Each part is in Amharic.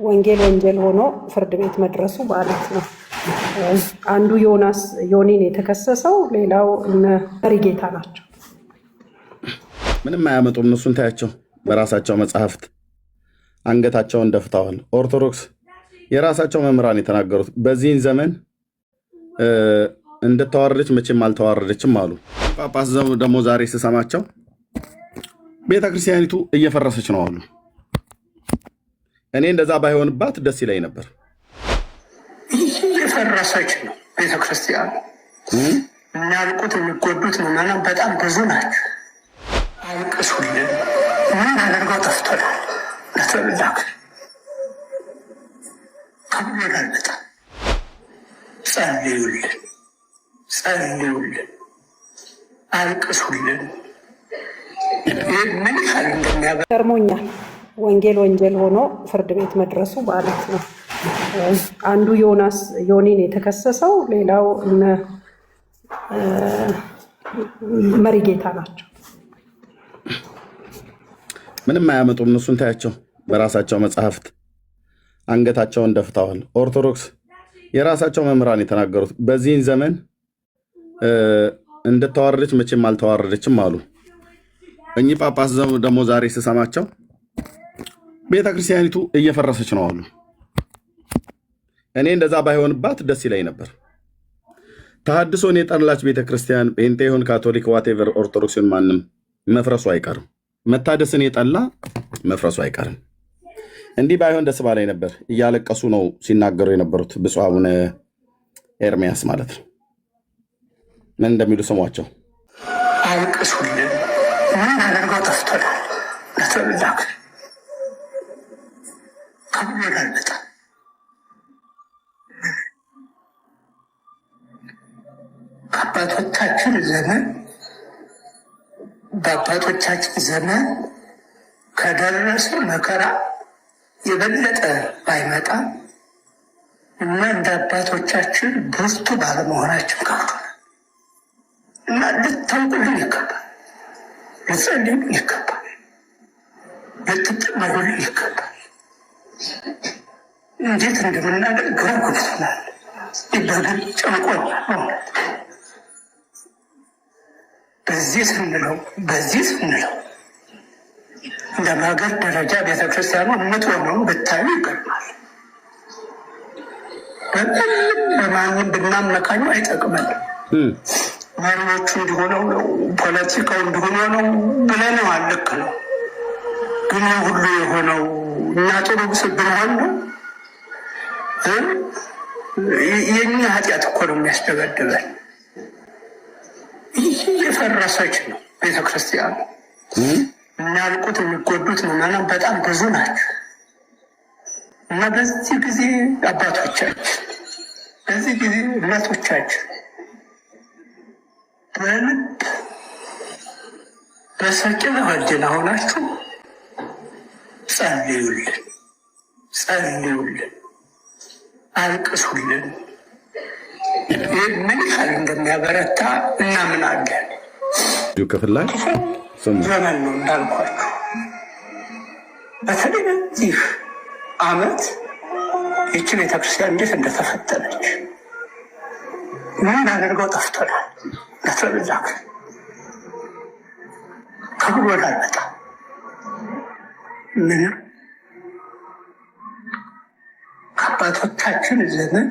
ወንጌል ወንጀል ሆኖ ፍርድ ቤት መድረሱ ማለት ነው። አንዱ ዮኒን የተከሰሰው፣ ሌላው መሪጌታ ናቸው። ምንም አያመጡም። እነሱን ታያቸው፣ በራሳቸው መጽሐፍት አንገታቸውን ደፍተዋል። ኦርቶዶክስ የራሳቸው መምህራን የተናገሩት በዚህን ዘመን እንደተዋረደች መቼም አልተዋረደችም አሉ። ጳጳስ ደግሞ ዛሬ ስሰማቸው ቤተክርስቲያኒቱ እየፈረሰች ነው አሉ። እኔ እንደዛ ባይሆንባት ደስ ይለኝ ነበር። እየፈረሰች ነው ቤተክርስቲያኑ። የሚያልቁት የሚጎዱት ምዕመናን በጣም ብዙ ናቸው። አልቅሱልን። ምን አደርገው ጠፍቶናል። ለተብላክ ከብሎናልበጣ ጸልዩልን፣ ጸልዩልን፣ አልቅሱልን። ምን ያህል ገርሞኛል። ወንጌል ወንጀል ሆኖ ፍርድ ቤት መድረሱ ማለት ነው። አንዱ ዮኒን የተከሰሰው፣ ሌላው መሪጌታ ናቸው። ምንም አያመጡም። እነሱን ታያቸው፣ በራሳቸው መጽሐፍት አንገታቸውን ደፍተዋል። ኦርቶዶክስ የራሳቸው መምህራን የተናገሩት በዚህን ዘመን እንደተዋረደች መቼም አልተዋረደችም አሉ። እኚህ ጳጳስ ደግሞ ዛሬ ስሰማቸው ቤተክርስቲያኒቱ እየፈረሰች ነው አሉ። እኔ እንደዛ ባይሆንባት ደስ ይለኝ ነበር። ተሐድሶን የጠላች ቤተክርስቲያን ጴንጤ ይሁን ካቶሊክ ዋቴቨር ኦርቶዶክስን ማንም መፍረሱ አይቀርም። መታደስን የጠላ መፍረሱ አይቀርም። እንዲህ ባይሆን ደስ ባላይ ነበር። እያለቀሱ ነው ሲናገሩ የነበሩት ብፁዕ አቡነ ኤርሚያስ ማለት ነው። ምን እንደሚሉ ስሟቸው። አልቅሱልን። ምን አደርገው ጠፍቶናል። ለተብላክ ከብሎናልበጣ ከአባቶቻችን ዘመን በአባቶቻችን ዘመን ከደረሰ መከራ የበለጠ ባይመጣ እና እንደ አባቶቻችን ብርቱ ባለመሆናችን ቀርቶናል እና ልታውቁልን ይገባል፣ ልትጸልዩልን ይገባል፣ ልትጠመዱልን ይገባል። እንዴት እንደምናደርግ ግራ ገብቶናል። በግል ጨንቆኛል። በዚህ ስንለው እንደ ሀገር ደረጃ ቤተክርስቲያኑ የምትሆነው ብታዩ ይገርማል። በማንም ብናመካኙ አይጠቅመንም። መሪዎቹ እንዲሆነው ነው፣ ፖለቲካው እንዲሆነው ነው ብለነው ልክ ነው። ግን ሁሉ የሆነው እኛ ጥሩ ብንሆን ነው። የኛ ኃጢአት እኮ ነው የሚያስደበድበን። እየፈረሰች ነው ቤተክርስቲያኑ። የሚያልቁት የሚጎዱት ምዕመናን በጣም ብዙ ናቸው እና በዚህ ጊዜ አባቶቻችን፣ በዚህ ጊዜ እናቶቻችን በልብ በሰቂል ወደና ሆናችሁ ጸልዩልን፣ ጸልዩልን፣ አልቅሱልን። ምን ያህል እንደሚያበረታ እናምናለን። ክፍል ላይ ዘመን ነው እንዳልኳችሁ። በተለይ በዚህ ዓመት ይቺ ቤተክርስቲያን እንዴት እንደተፈተነች ምን አደርገው ጠፍቶናል። ለተብላክ ከብሎናልበጣ ምንም ከአባቶቻችን ዘመን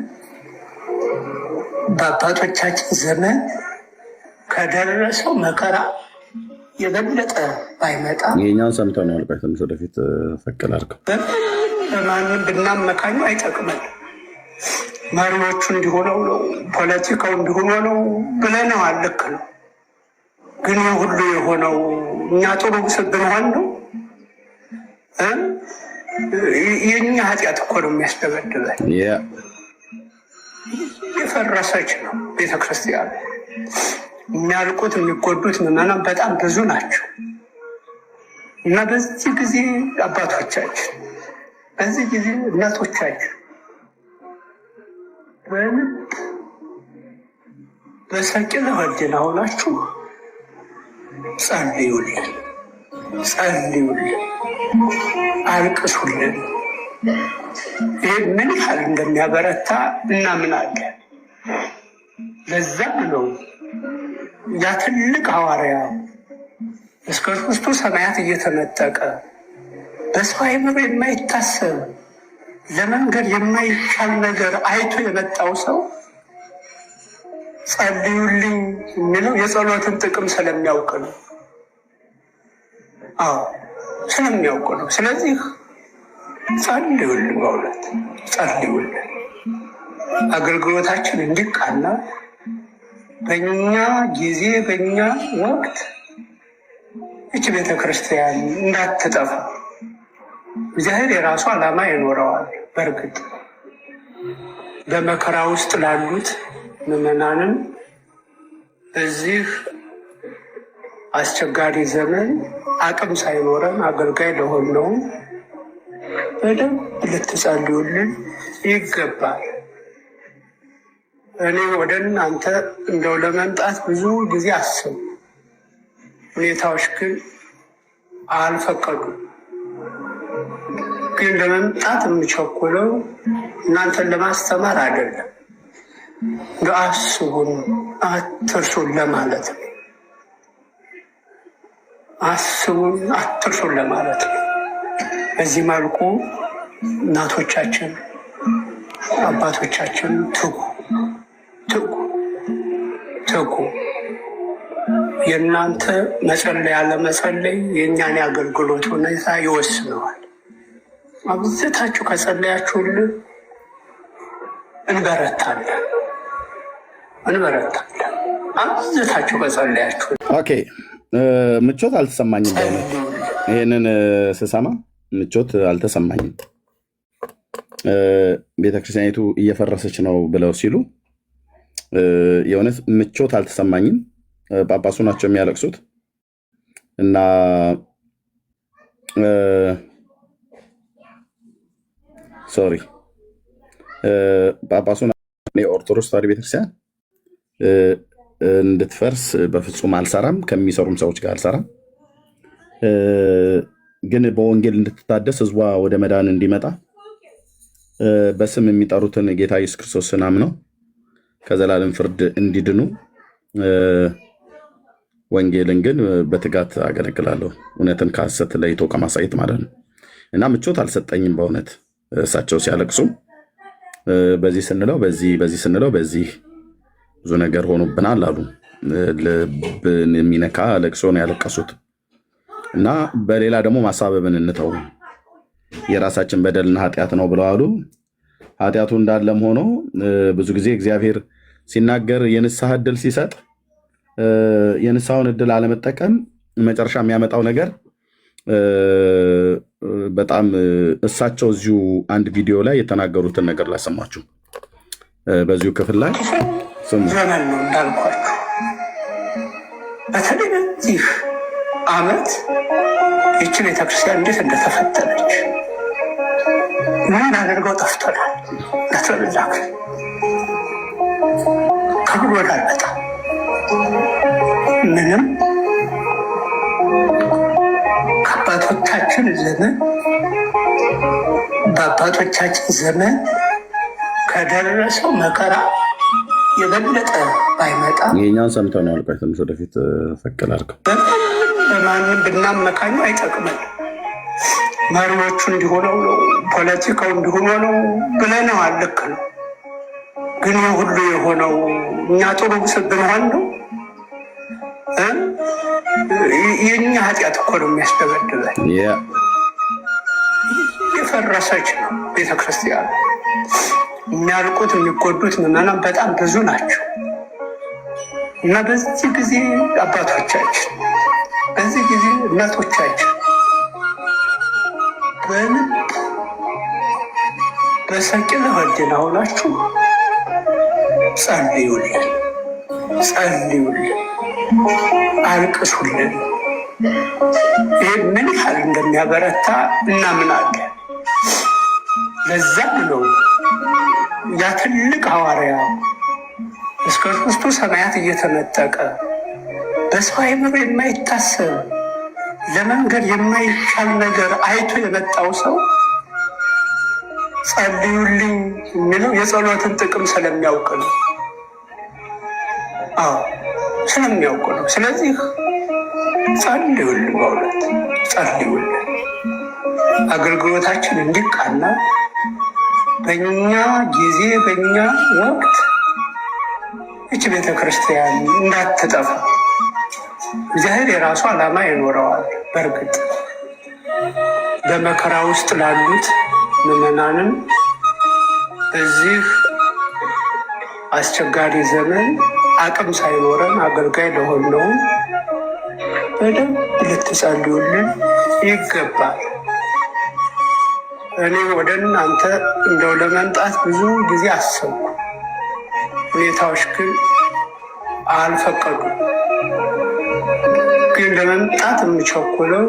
በአባቶቻችን ዘመን ከደረሰው መከራ የበለጠ ባይመጣ ይሄኛውን ሰምተው ነው ያልኳት። ትንሽ ወደፊት ፈቅል አድርገው በማንም ብናመካኙ አይጠቅመንም። መሪዎቹ እንዲሆነው ነው፣ ፖለቲካው እንዲሆነው ነው ብለነው ልክ ነው። ግን ሁሉ የሆነው እኛ ጥሩ ብንሆን ነው። የኛ ኃጢአት እኮ ነው የሚያስደበድበን። የፈረሰች ነው ቤተክርስቲያኑ። የሚያልቁት የሚጎዱት ምዕመናን በጣም ብዙ ናቸው እና በዚህ ጊዜ አባቶቻችን፣ በዚህ ጊዜ እናቶቻችን በልብ በሰቂል ወደና ሆናችሁ ጸልዩልን፣ ጸልዩልን፣ አልቅሱልን። ይህ ምን ያህል እንደሚያበረታ እናምናለን። ለዛም ነው ያ ትልቅ ሐዋርያ እስከ ሦስቱ ሰማያት እየተነጠቀ በሰው አእምሮ የማይታሰብ ለመንገድ የማይቻል ነገር አይቶ የመጣው ሰው ጸልዩልኝ የሚለው የጸሎትን ጥቅም ስለሚያውቅ ነው። አዎ ስለሚያውቅ ነው። ስለዚህ ጸልዩልን፣ በእውነት ጸልዩልን። አገልግሎታችን እንዲቃና በእኛ ጊዜ በእኛ ወቅት ይህች ቤተክርስቲያን እንዳትጠፋ እግዚአብሔር የራሱ ዓላማ ይኖረዋል። በእርግጥ በመከራ ውስጥ ላሉት ምዕመናንም በዚህ አስቸጋሪ ዘመን አቅም ሳይኖረን አገልጋይ ለሆነው በደንብ ልትጸልዩልን ይገባል። እኔ ወደ እናንተ እንደው ለመምጣት ብዙ ጊዜ አስቡ፣ ሁኔታዎች ግን አልፈቀዱም። ግን ለመምጣት የምቸኩለው እናንተን ለማስተማር አይደለም፣ አስቡን አትርሱን ለማለት ነው። አስቡን አትርሱን ለማለት ነው። በዚህ መልኩ እናቶቻችን አባቶቻችን ትጉ ትጉ ትጉ። የእናንተ መጸለይ ያለመጸለይ የእኛን የአገልግሎት ሁኔታ ይወስነዋል። አብዝታችሁ ከጸለያችሁልን እንበረታለን። አብዝታችሁ ከጸለያችሁ። ኦኬ፣ ምቾት አልተሰማኝም። በእውነት ይህንን ስሰማ ምቾት አልተሰማኝም። ቤተክርስቲያኒቱ እየፈረሰች ነው ብለው ሲሉ የእውነት ምቾት አልተሰማኝም። ጳጳሱ ናቸው የሚያለቅሱት እና ሶሪ ጳጳሱ የኦርቶዶክስ ተዋሕዶ ቤተክርስቲያን እንድትፈርስ በፍጹም አልሰራም፣ ከሚሰሩም ሰዎች ጋር አልሰራም። ግን በወንጌል እንድትታደስ ህዝቧ ወደ መዳን እንዲመጣ በስም የሚጠሩትን ጌታ ኢየሱስ ክርስቶስን አምነው ከዘላለም ፍርድ እንዲድኑ ወንጌልን ግን በትጋት አገለግላለሁ፣ እውነትን ከሐሰት ለይቶ ከማሳየት ማለት ነው። እና ምቾት አልሰጠኝም በእውነት እሳቸው ሲያለቅሱ በዚህ ስንለው በዚህ ስንለው በዚህ ብዙ ነገር ሆኖብናል አሉ። ልብን የሚነካ ለቅሶ ነው ያለቀሱት። እና በሌላ ደግሞ ማሳበብን እንተው፣ የራሳችን በደልና ኃጢአት ነው ብለው አሉ። ኃጢአቱ እንዳለም ሆኖ ብዙ ጊዜ እግዚአብሔር ሲናገር የንስሐ ዕድል ሲሰጥ የንስሐውን ዕድል አለመጠቀም መጨረሻ የሚያመጣው ነገር በጣም እሳቸው እዚሁ አንድ ቪዲዮ ላይ የተናገሩትን ነገር ላሰማችሁ። በዚሁ ክፍል ላይ ዘመን ነው እንዳልኳችሁ። በተለይ በዚህ ዓመት ይህች ቤተክርስቲያን እንዴት እንደተፈተነች ምን አድርገው ጠፍቶናል። ለተብላክ ከብሎ ላልመጣ ምንም ከአባቶቻችን ዘመን በአባቶቻችን ዘመን ከደረሰው መከራ የበለጠ ባይመጣ ይሄኛውን ሰምተው ነው ያልኳት። ትንሽ ወደፊት ፈቅል አድርገው በማንም ብናመካኙ አይጠቅመን። መሪዎቹ እንዲሆነው ነው፣ ፖለቲካው እንዲሆነው ነው ብለነዋል። ልክ ነው። ግን ይህ ሁሉ የሆነው እኛ ጥሩ ብንሆን ነው። የእኛ ኃጢአት እኮ ነው የሚያስደበድበን። የፈረሰች ነው ቤተክርስቲያን። የሚያልቁት የሚጎዱት ምዕመናን በጣም ብዙ ናቸው። እና በዚህ ጊዜ አባቶቻችን፣ በዚህ ጊዜ እናቶቻችን በሰቂለ ወደና ሆናችሁ ጸልዩልን፣ አልቅሱልን። ይህ ምን ያህል እንደሚያበረታ እናምናለን። ለዛም ነው ያ ትልቅ ሐዋርያ እስከ ሦስቱ ሰማያት እየተነጠቀ በሰው አእምሮ የማይታሰብ ለመንገድ የማይቻል ነገር አይቶ የመጣው ሰው ጸልዩልኝ የሚለው የጸሎትን ጥቅም ስለሚያውቅ ነው። አዎ ስለሚያውቅ ነው። ስለዚህ ጸልዩልን፣ በእውነት ጸልዩልን። አገልግሎታችን እንዲቃና በእኛ ጊዜ በእኛ ወቅት ይች ቤተክርስቲያን እንዳትጠፋ እግዚአብሔር የራሱ ዓላማ ይኖረዋል። በእርግጥ በመከራ ውስጥ ላሉት ምዕመናንም በዚህ አስቸጋሪ ዘመን አቅም ሳይኖረን አገልጋይ ለሆነውም በደንብ ልትጸልዩልን ይገባል። እኔ ወደ እናንተ እንደው ለመምጣት ብዙ ጊዜ አሰብኩ። ሁኔታዎች ግን አልፈቀዱም። ግን ለመምጣት የምቸኩለው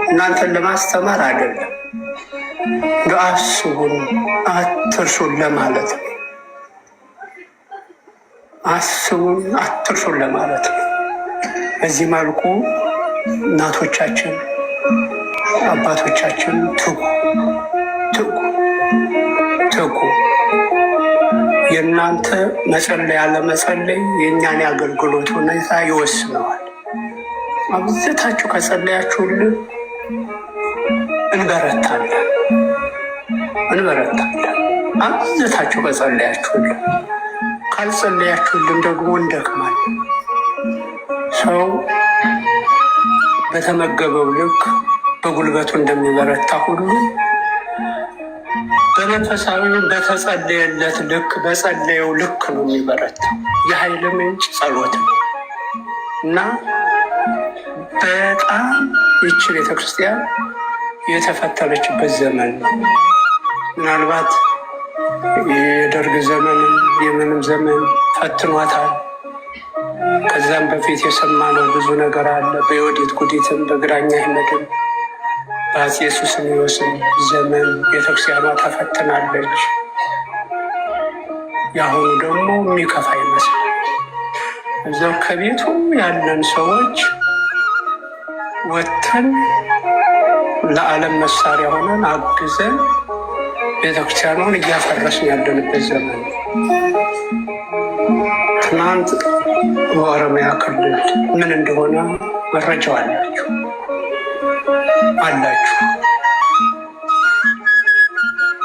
እናንተን ለማስተማር አይደለም፣ አስቡን አትርሱን ለማለት ነው። አስቡን አትርሱን ለማለት ነው። በዚህ መልኩ እናቶቻችን አባቶቻችን ትጉ ትጉ ትጉ። የእናንተ መጸለይ አለመጸለይ የእኛን የአገልግሎት ሁኔታ ይወስነዋል። አብዝታችሁ ከጸለያችሁልን እንበረታለን። አብዝታችሁ ከጸለያችሁልን፣ ካልጸለያችሁልን ደግሞ እንደክማለን። ሰው በተመገበው ልክ በጉልበቱ እንደሚበረታ ሁሉ በመንፈሳዊም በተጸለየለት ልክ በጸለየው ልክ ነው የሚበረታው። የኃይል ምንጭ ጸሎት ነው እና በጣም ይቺ ቤተክርስቲያን የተፈተነችበት ዘመን ነው። ምናልባት የደርግ ዘመንም የምንም ዘመን ፈትኗታል። ከዛም በፊት የሰማነው ብዙ ነገር አለ። በዮዲት ጉዲትም በግራኝ አህመድም በአፄ ሱስንዮስም ዘመን ቤተክርስቲያኗ ተፈትናለች። የአሁኑ ደግሞ የሚከፋ ይመስላል። እዛው ከቤቱ ያለን ሰዎች ወጥተን ለዓለም መሳሪያ ሆነን አግዘን ቤተክርስቲያኗን እያፈረስን ያለንበት ዘመን። ትናንት በኦሮሚያ ክልል ምን እንደሆነ መረጃው አላችሁ።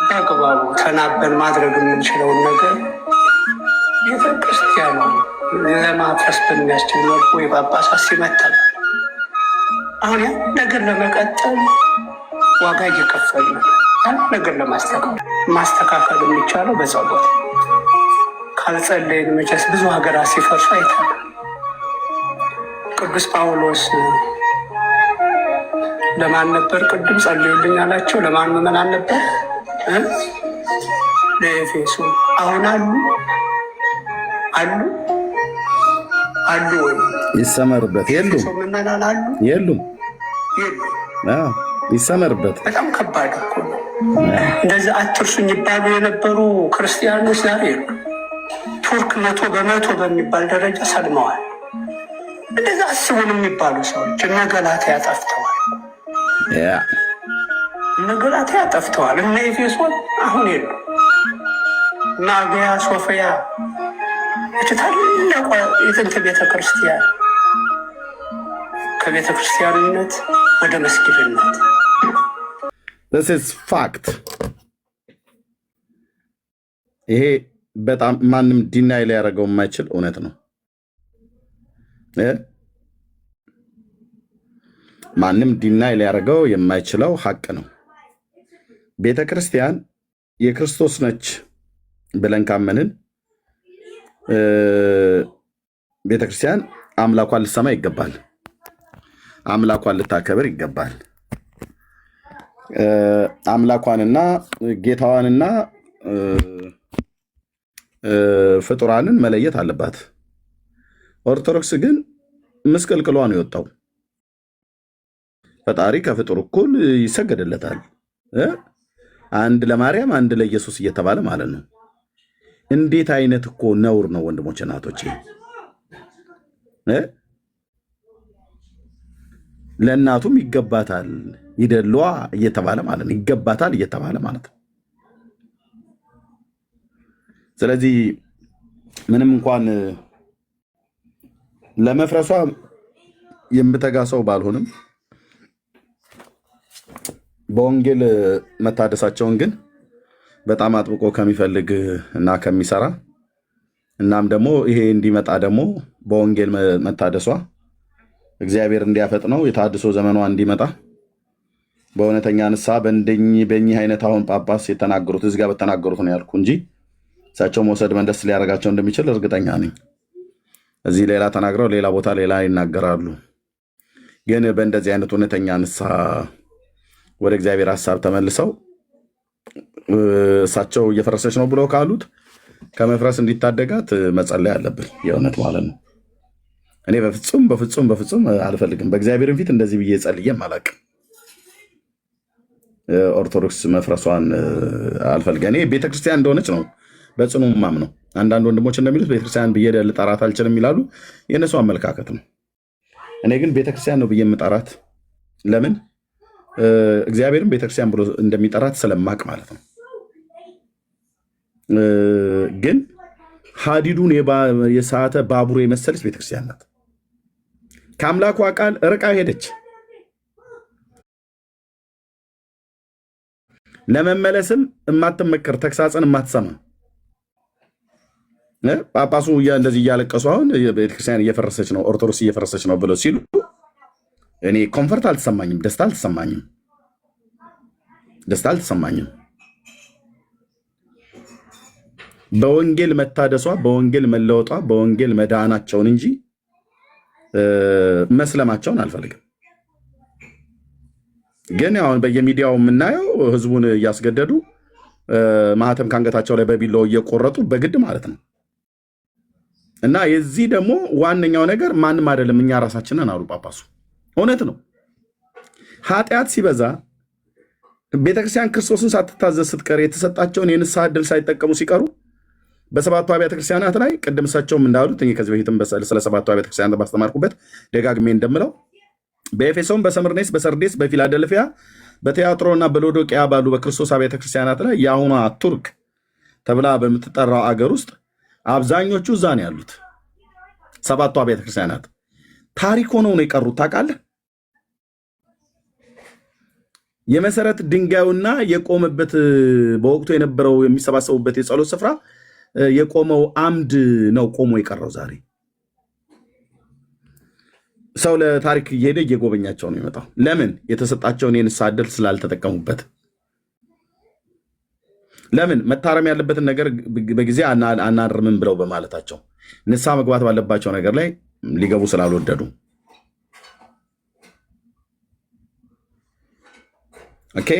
በአግባቡ ተናበን ማድረግ የምንችለውን ነገር ቤተክርስቲያኗ ለማፍረስ በሚያስችል መልኩ የጳጳሳት ሲመታል። አሁን ያን ነገር ለመቀጠል ዋጋ እየከፈልን ነው። ያን ነገር ማስተካከል የሚቻለው በጸሎት ካልጸለይን መቼስ ብዙ ሀገራት ሲፈርሱ አይተናል። ቅዱስ ጳውሎስ ለማን ነበር ቅድም ጸልዩልኝ አላቸው? ለማን ምዕመናን ነበር? ለኤፌሶ። አሁን አሉ ወይ? ይሰመርበት። የሉም ምዕመናን አሉ የሉም። ይሰመርበት። በጣም ከባድ እኮ ነው። እንደዚህ አትርሱኝ ይባሉ የነበሩ ክርስቲያኖች ዛሬ የሉ። ቱርክ 100% በሚባል ደረጃ ሰልመዋል። እንደዚህ አስቡን የሚባሉ ሰዎች እነ ገላትያ ጠፍተዋል። እነ ገላትያ ጠፍተዋል። እነ ኤፌሶን አሁን የሉ። እነ አብያ ሶፊያ ታላቋ የጥንት ቤተክርስቲያን ከቤተክርስቲያንነት ወደ መስጊድነት this is fact። ይሄ በጣም ማንም ዲናይ ሊያደርገው የማይችል እውነት ነው። ማንም ዲናይ ሊያደርገው የማይችለው ሀቅ ነው። ቤተ ክርስቲያን የክርስቶስ ነች ብለን ካመንን ቤተ ክርስቲያን አምላኳን ልትሰማ ይገባል። አምላኳን ልታከብር ይገባል። አምላኳንና ጌታዋንና ፍጡራንን መለየት አለባት። ኦርቶዶክስ ግን ምስቅልቅሏ ነው የወጣው። ፈጣሪ ከፍጡር እኩል ይሰገድለታል። አንድ ለማርያም አንድ ለኢየሱስ እየተባለ ማለት ነው። እንዴት አይነት እኮ ነውር ነው ወንድሞች እናቶቼ። ለእናቱም ይገባታል ይደሏ እየተባለ ማለት ነው። ይገባታል እየተባለ ማለት ነው። ስለዚህ ምንም እንኳን ለመፍረሷ የምተጋ ሰው ባልሆንም በወንጌል መታደሳቸውን ግን በጣም አጥብቆ ከሚፈልግ እና ከሚሰራ እናም ደግሞ ይሄ እንዲመጣ ደግሞ በወንጌል መታደሷ እግዚአብሔር እንዲያፈጥነው የታድሶ ዘመኗ እንዲመጣ በእውነተኛ ንስሐ በእኚህ አይነት አሁን ጳጳስ የተናገሩት እዚህ ጋር በተናገሩት ነው ያልኩ እንጂ እሳቸው መውሰድ መለስ ሊያደርጋቸው እንደሚችል እርግጠኛ ነኝ። እዚህ ሌላ ተናግረው ሌላ ቦታ ሌላ ይናገራሉ። ግን በእንደዚህ አይነት እውነተኛ ንስሐ ወደ እግዚአብሔር ሐሳብ ተመልሰው እሳቸው እየፈረሰች ነው ብለው ካሉት ከመፍረስ እንዲታደጋት መጸለይ አለብን። የእውነት ማለት ነው። እኔ በፍጹም አልፈልግም። በእግዚአብሔር ፊት እንደዚህ ብዬ ጸልዬም አላውቅም። ኦርቶዶክስ መፍረሷን አልፈልግም። እኔ ቤተክርስቲያን እንደሆነች ነው በጽኑ ማምነው። አንዳንድ ወንድሞች እንደሚሉት ቤተክርስቲያን ብዬ ልጠራት አልችልም ይላሉ። የእነሱ አመለካከት ነው። እኔ ግን ቤተክርስቲያን ነው ብዬ የምጠራት። ለምን? እግዚአብሔርም ቤተክርስቲያን ብሎ እንደሚጠራት ስለማቅ ማለት ነው። ግን ሀዲዱን የሰዓተ ባቡር የመሰለች ቤተክርስቲያን ናት። ከአምላኳ ቃል ርቃ ሄደች። ለመመለስም የማትመከር ተግሳጽን የማትሰማ ጳጳሱ እንደዚህ እያለቀሱ አሁን ቤተክርስቲያን እየፈረሰች ነው፣ ኦርቶዶክስ እየፈረሰች ነው ብለው ሲሉ እኔ ኮንፈርት አልተሰማኝም፣ ደስታ አልተሰማኝም። በወንጌል መታደሷ፣ በወንጌል መለወጧ፣ በወንጌል መዳናቸውን እንጂ መስለማቸውን አልፈልግም። ግን አሁን በየሚዲያው የምናየው ህዝቡን እያስገደዱ ማህተም ካንገታቸው ላይ በቢላው እየቆረጡ በግድ ማለት ነው። እና የዚህ ደግሞ ዋነኛው ነገር ማንም አይደለም እኛ ራሳችንን አሉ ጳጳሱ። እውነት ነው። ኃጢአት ሲበዛ ቤተክርስቲያን ክርስቶስን ሳትታዘዝ ስትቀር የተሰጣቸውን የንስሐ ዕድል ሳይጠቀሙ ሲቀሩ በሰባቱ አብያተ ክርስቲያናት ላይ ቅድም እሳቸውም እንዳሉት ከዚህ በፊትም ስለ ሰባቱ አብያተ ክርስቲያናት ባስተማርኩበት ደጋግሜ እንደምለው በኤፌሶን፣ በሰምርኔስ፣ በሰርዴስ፣ በፊላደልፊያ፣ በቲያጥሮና በሎዶቅያ ባሉ በክርስቶስ አብያተ ክርስቲያናት ላይ የአሁኗ ቱርክ ተብላ በምትጠራው አገር ውስጥ አብዛኞቹ እዛ ነው ያሉት። ሰባቱ አብያተ ክርስቲያናት ታሪክ ሆነው ነው የቀሩት። ታውቃለህ? የመሰረት ድንጋዩና የቆመበት በወቅቱ የነበረው የሚሰባሰቡበት የጸሎት ስፍራ የቆመው አምድ ነው ቆሞ የቀረው። ዛሬ ሰው ለታሪክ እየሄደ እየጎበኛቸው ነው የሚመጣው። ለምን? የተሰጣቸውን የንስሐ ዕድል ስላልተጠቀሙበት። ለምን? መታረም ያለበትን ነገር በጊዜ አናርምም ብለው በማለታቸው፣ ንስሐ መግባት ባለባቸው ነገር ላይ ሊገቡ ስላልወደዱ። ኦኬ።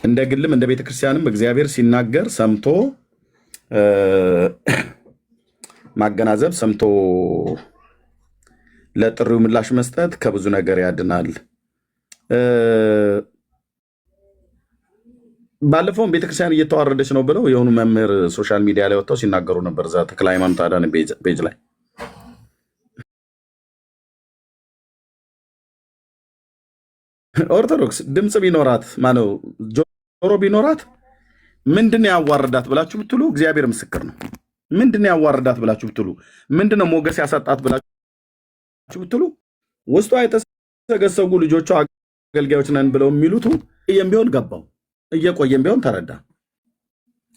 እንደ ግልም እንደ ቤተክርስቲያንም እግዚአብሔር ሲናገር ሰምቶ ማገናዘብ፣ ሰምቶ ለጥሪው ምላሽ መስጠት ከብዙ ነገር ያድናል። ባለፈውም ቤተክርስቲያን እየተዋረደች ነው ብለው የሆኑ መምህር ሶሻል ሚዲያ ላይ ወጥተው ሲናገሩ ነበር። እዛ ተክለ ሃይማኖት አዳነ ፔጅ ላይ ኦርቶዶክስ ድምፅ ቢኖራት ማነው ጆሮ ቢኖራት ምንድን ያዋርዳት ብላችሁ ብትሉ እግዚአብሔር ምስክር ነው። ምንድን ያዋርዳት ብላችሁ ብትሉ፣ ምንድነው ሞገስ ያሳጣት ብላችሁ ብትሉ፣ ውስጧ የተሰገሰጉ ልጆቿ አገልጋዮች ነን ብለው የሚሉት እየም ቢሆን ገባው፣ እየቆየም ቢሆን ተረዳ።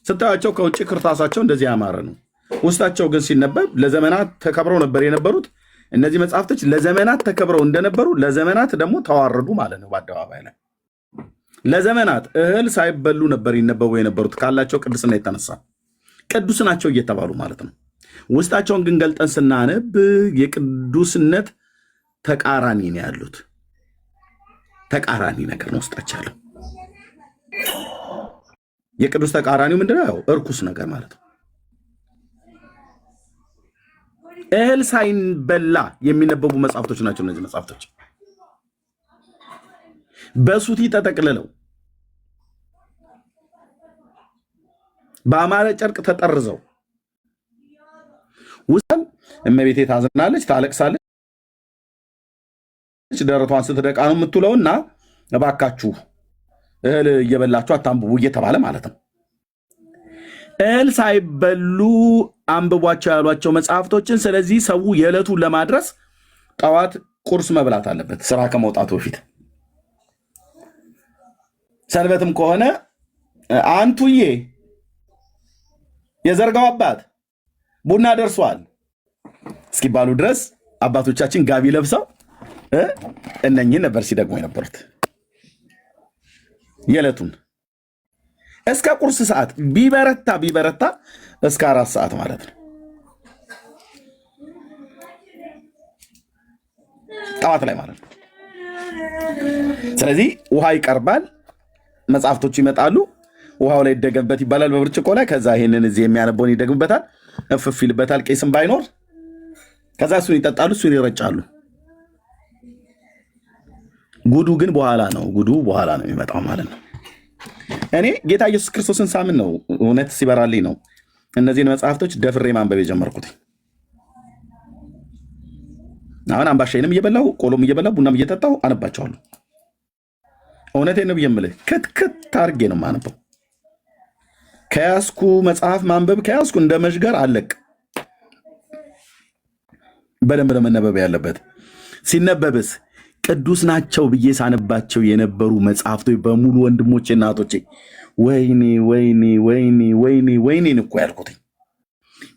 ስታያቸው ከውጭ ክርታሳቸው እንደዚህ ያማረ ነው። ውስጣቸው ግን ሲነበብ ለዘመናት ተከብረው ነበር የነበሩት። እነዚህ መጽሐፍቶች ለዘመናት ተከብረው እንደነበሩ ለዘመናት ደግሞ ተዋረዱ ማለት ነው። በአደባባይ ላይ ለዘመናት እህል ሳይበሉ ነበር ይነበቡ የነበሩት ካላቸው ቅድስና የተነሳ ቅዱስ ናቸው እየተባሉ ማለት ነው። ውስጣቸውን ግን ገልጠን ስናነብ የቅዱስነት ተቃራኒ ነው ያሉት። ተቃራኒ ነገር ነው ውስጣቸው ያለው። የቅዱስ ተቃራኒው ምንድነው? ያው እርኩስ ነገር ማለት ነው። እህል ሳይበላ የሚነበቡ መጽሐፍቶች ናቸው እነዚህ መጽሐፍቶች። በሱቲ ተጠቅልለው በአማረ ጨርቅ ተጠርዘው ውስጥም እመቤቴ ታዝናለች፣ ታለቅሳለች፣ ደረቷን ስትደቃ ነው የምትውለውና እባካችሁ እህል እየበላችሁ አታንብቡ እየተባለ ማለት ነው። እህል ሳይበሉ አንብቧቸው ያሏቸው መጽሐፍቶችን። ስለዚህ ሰው የዕለቱን ለማድረስ ጠዋት ቁርስ መብላት አለበት ስራ ከመውጣቱ በፊት። ሰንበትም ከሆነ አንቱዬ የዘርጋው አባት ቡና ደርሷል እስኪባሉ ድረስ አባቶቻችን ጋቢ ለብሰው እነኝህን ነበር ሲደግሙ የነበሩት። የዕለቱን እስከ ቁርስ ሰዓት ቢበረታ እስከ 4 ሰዓት ማለት ነው፣ ጠዋት ላይ ማለት ነው። ስለዚህ ውሃ ይቀርባል፣ መጽሐፍቶቹ ይመጣሉ፣ ውሃው ላይ ይደገምበት ይባላል በብርጭቆ ላይ። ከዛ ይሄንን እዚህ የሚያነበውን ይደግምበታል፣ እፍፍ ይልበታል ቄስም ባይኖር። ከዛ እሱን ይጠጣሉ፣ እሱን ይረጫሉ። ጉዱ ግን በኋላ ነው የሚመጣው ማለት ነው። እኔ ጌታ ኢየሱስ ክርስቶስን ሳምን ነው እውነት ሲበራልኝ ነው እነዚህን መጽሐፍቶች ደፍሬ ማንበብ የጀመርኩት። አሁን አምባሻዬንም እየበላሁ ቆሎም እየበላሁ ቡናም እየጠጣሁ አነባቸዋለሁ። እውነቴን ነው የምልህ፣ ክትክት አድርጌ ነው የማነበው። ከያዝኩ መጽሐፍ ማንበብ ከያዝኩ እንደ መሽገር አለቅ። በደንብ ነው መነበብ ያለበት። ሲነበብስ ቅዱስ ናቸው ብዬ ሳነባቸው የነበሩ መጽሐፍቶች በሙሉ ወንድሞቼ እናቶቼ፣ ወይኔ እኮ ያልኩት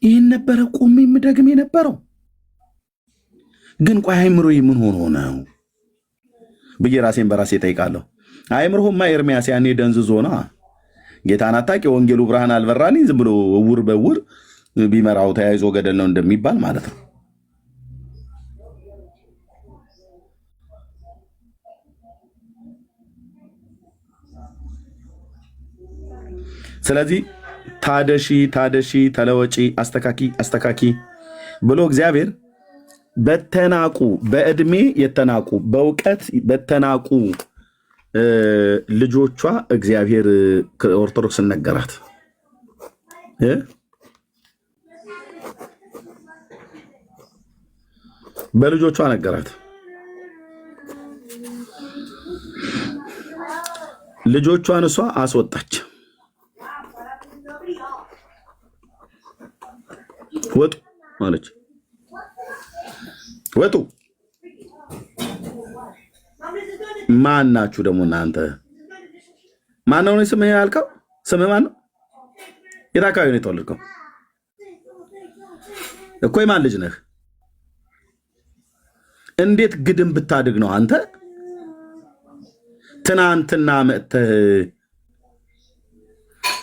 ይህን ነበረ ቆሜ የምደግም የነበረው። ግን ቆይ አይምሮዬ ምን ሆኖ ነው ብዬ ራሴን በራሴ ጠይቃለሁ። አይምሮህማ ኤርሚያስ ያኔ ደንዝዞና ጌታን አታውቂ የወንጌሉ ብርሃን አልበራልኝ ዝም ብሎ እውር በውር ቢመራው ተያይዞ ገደል ነው እንደሚባል ማለት ነው። ስለዚህ ታደሺ፣ ተለወጪ፣ አስተካኪ ብሎ እግዚአብሔር በተናቁ በእድሜ የተናቁ በእውቀት በተናቁ ልጆቿ እግዚአብሔር ኦርቶዶክስን ነገራት። በልጆቿ ነገራት። ልጆቿን እሷ አስወጣች። ወጡ ማለች። ወጡ ማን ናችሁ ደግሞ እናንተ? ማን ነው ስምህ ያልከው? ስምህ ማን ነው? የት አካባቢ ነው የተወለድከው? እኮ የማን ልጅ ነህ? እንዴት ግድም ብታድግ ነው አንተ ትናንትና መጥተህ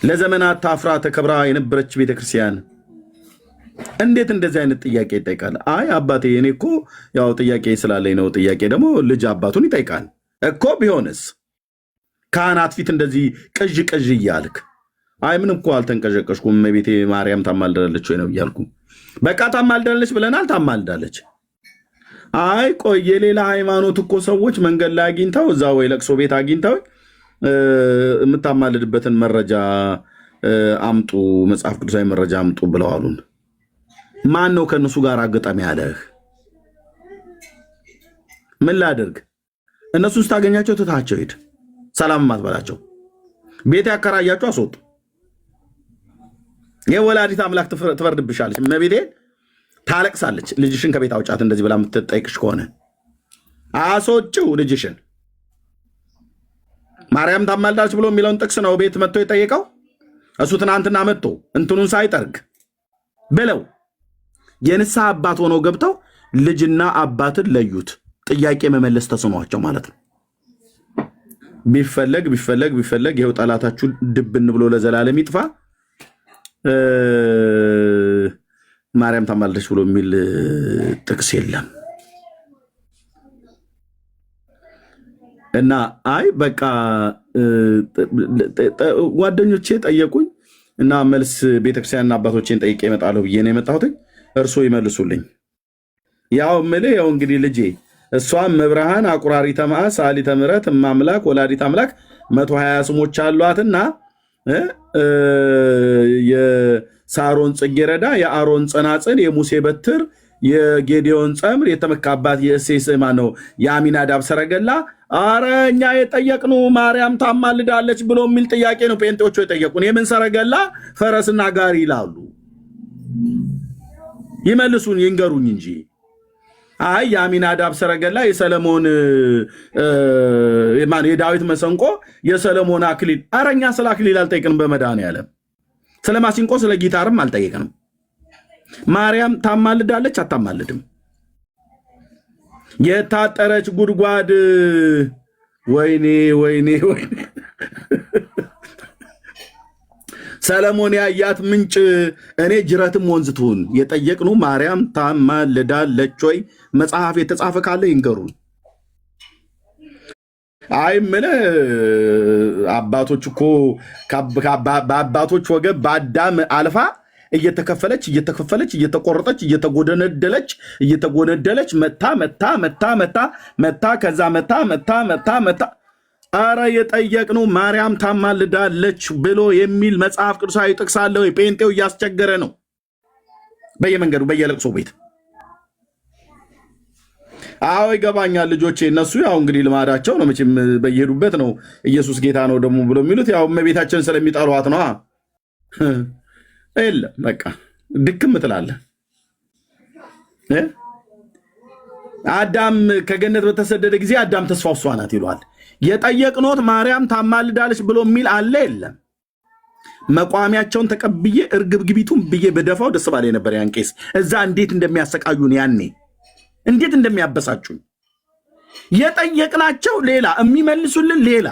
ለዘመናት ታፍራ ተከብራ የነበረች ቤተክርስቲያን እንዴት እንደዚህ አይነት ጥያቄ ይጠይቃል? አይ አባቴ እኔ እኮ ያው ጥያቄ ስላለኝ ነው። ጥያቄ ደግሞ ልጅ አባቱን ይጠይቃል እኮ። ቢሆንስ ካህናት ፊት እንደዚህ ቅዥ እያልክ አይ ምን እኮ አልተንቀዠቀሽኩም እመቤቴ ማርያም ታማልዳለች ወይ ነው እያልኩ በቃ ታማልዳለች ብለናል። ታማልዳለች። አይ ቆይ የሌላ ሃይማኖት እኮ ሰዎች መንገድ ላይ አግኝተው እዛ ወይ ለቅሶ ቤት አግኝተው የምታማልድበትን መረጃ አምጡ፣ መጽሐፍ ቅዱሳዊ መረጃ አምጡ ብለዋሉን። ማን ነው ከነሱ ጋር አገጠም ያለህ? ምን ላድርግ? እነሱን ስታገኛቸው ትታቸው ሂድ። ሰላም ማትበላቸው። ቤት ያከራያቸው አስወጡ። የወላዲት አምላክ ትፈርድብሻለች። እመቤቴ ታለቅሳለች። ልጅሽን ከቤት አውጫት እንደዚህ ብላ የምትጠይቅሽ ከሆነ አስወጪው ልጅሽን። ማርያም ታማልዳለች ብሎ የሚለውን ጥቅስ ነው ቤት መጥቶ የጠየቀው። እሱ ትናንትና መጥቶ እንትኑን ሳይጠርግ ብለው የንስሐ አባት ሆነው ገብተው ልጅና አባትን ለዩት። ጥያቄ መመለስ ተስኗቸው ማለት ነው። ቢፈለግ ይኸው ጠላታችሁ ድብን ብሎ ለዘላለም ይጥፋ። ማርያም ታማልደች ብሎ የሚል ጥቅስ የለም። እና አይ በቃ ጓደኞቼ ጠየቁኝ እና መልስ ቤተክርስቲያንና አባቶቼን ጠይቄ እመጣለሁ ብዬ ነው የመጣሁት። እርሶ ይመልሱልኝ። ያው ምልህ ያው እንግዲህ ልጄ እሷም መብርሃን አቁራሪተ መዓት ሰዓሊተ ምሕረት እማምላክ ወላዲተ አምላክ 120 ስሞች አሏትና የሳሮን ጽጌረዳ፣ የአሮን ጸናጽል፣ የሙሴ በትር፣ የጌዲዮን ጸምር የተመካባት የእሴይ ስማ ነው የአሚናዳብ ሰረገላ። አረ እኛ የጠየቅኑ ማርያም ታማልዳለች ብሎ የሚል ጥያቄ ነው ጴንጤዎቹ የጠየቁን። የምን ሰረገላ ፈረስና ጋሪ ይላሉ። ይመልሱን ይንገሩኝ እንጂ አይ የአሚናዳብ ሰረገላ የሰለሞን የዳዊት መሰንቆ የሰለሞን አክሊል። አረ እኛ ስለ አክሊል አልጠየቅንም። በመድኃኒዓለም ስለ ማሲንቆ ስለ ጊታርም አልጠየቅንም። ማርያም ታማልዳለች አታማልድም? የታጠረች ጉድጓድ ወይኔ ወይኔ ወይኔ ሰለሞን ያያት ምንጭ እኔ ጅረትም ወንዝ ትሁን። የጠየቅነው ማርያም ታማልዳለች ወይ መጽሐፍ የተጻፈ ካለ ይንገሩን። አይ ምን አባቶች እኮ በአባቶች ወገብ በአዳም አልፋ እየተከፈለች እየተጎነደለች መታ ከዛ መታ አረ የጠየቅነው ማርያም ታማልዳለች ብሎ የሚል መጽሐፍ ቅዱሳዊ ጥቅስ አለ ወይ? ጴንጤው እያስቸገረ ነው በየመንገዱ በየለቅሶ ቤት። አዎ ይገባኛል ልጆቼ። እነሱ ያው እንግዲህ ልማዳቸው ነው መቼም በየሄዱበት ነው ኢየሱስ ጌታ ነው ደግሞ ብሎ የሚሉት ያው እመቤታችንን ስለሚጠሏት ነው። የለም በቃ ድክም ትላለህ። አዳም ከገነት በተሰደደ ጊዜ አዳም ተስፋው እሷ ናት ይሏል። የጠየቅኖት ማርያም ታማልዳለች ብሎ የሚል አለ የለም? መቋሚያቸውን ተቀብዬ እርግብግቢቱን ብዬ በደፋው ደስ ባለ ነበር። ያን ቄስ እዛ እንዴት እንደሚያሰቃዩን ያኔ እንዴት እንደሚያበሳጩኝ የጠየቅናቸው ሌላ የሚመልሱልን ሌላ።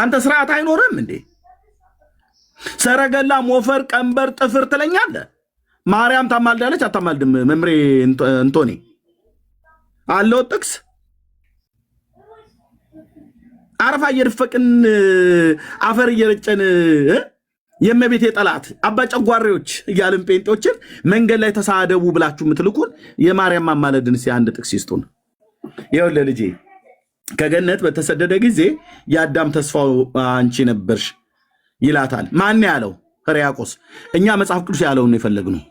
አንተ ስርዓት አይኖርም እንዴ? ሰረገላ፣ ሞፈር፣ ቀንበር፣ ጥፍር ትለኛለህ። ማርያም ታማልዳለች አታማልድም? መምሬ እንቶኔ አለው ጥቅስ አረፋ እየደፈቅን አፈር እየረጨን የእመቤቴ ጠላት አባ ጨጓሬዎች እያልን ጴንጤዎችን መንገድ ላይ ተሳደቡ ብላችሁ የምትልኩን የማርያም ማማለድን አንድ ጥቅስ ይስጡን። ይኸውልህ ልጄ ከገነት በተሰደደ ጊዜ የአዳም ተስፋው አንቺ ነበርሽ ይላታል። ማን ያለው? ሕርያቆስ። እኛ መጽሐፍ ቅዱስ ያለውን የፈለግነው።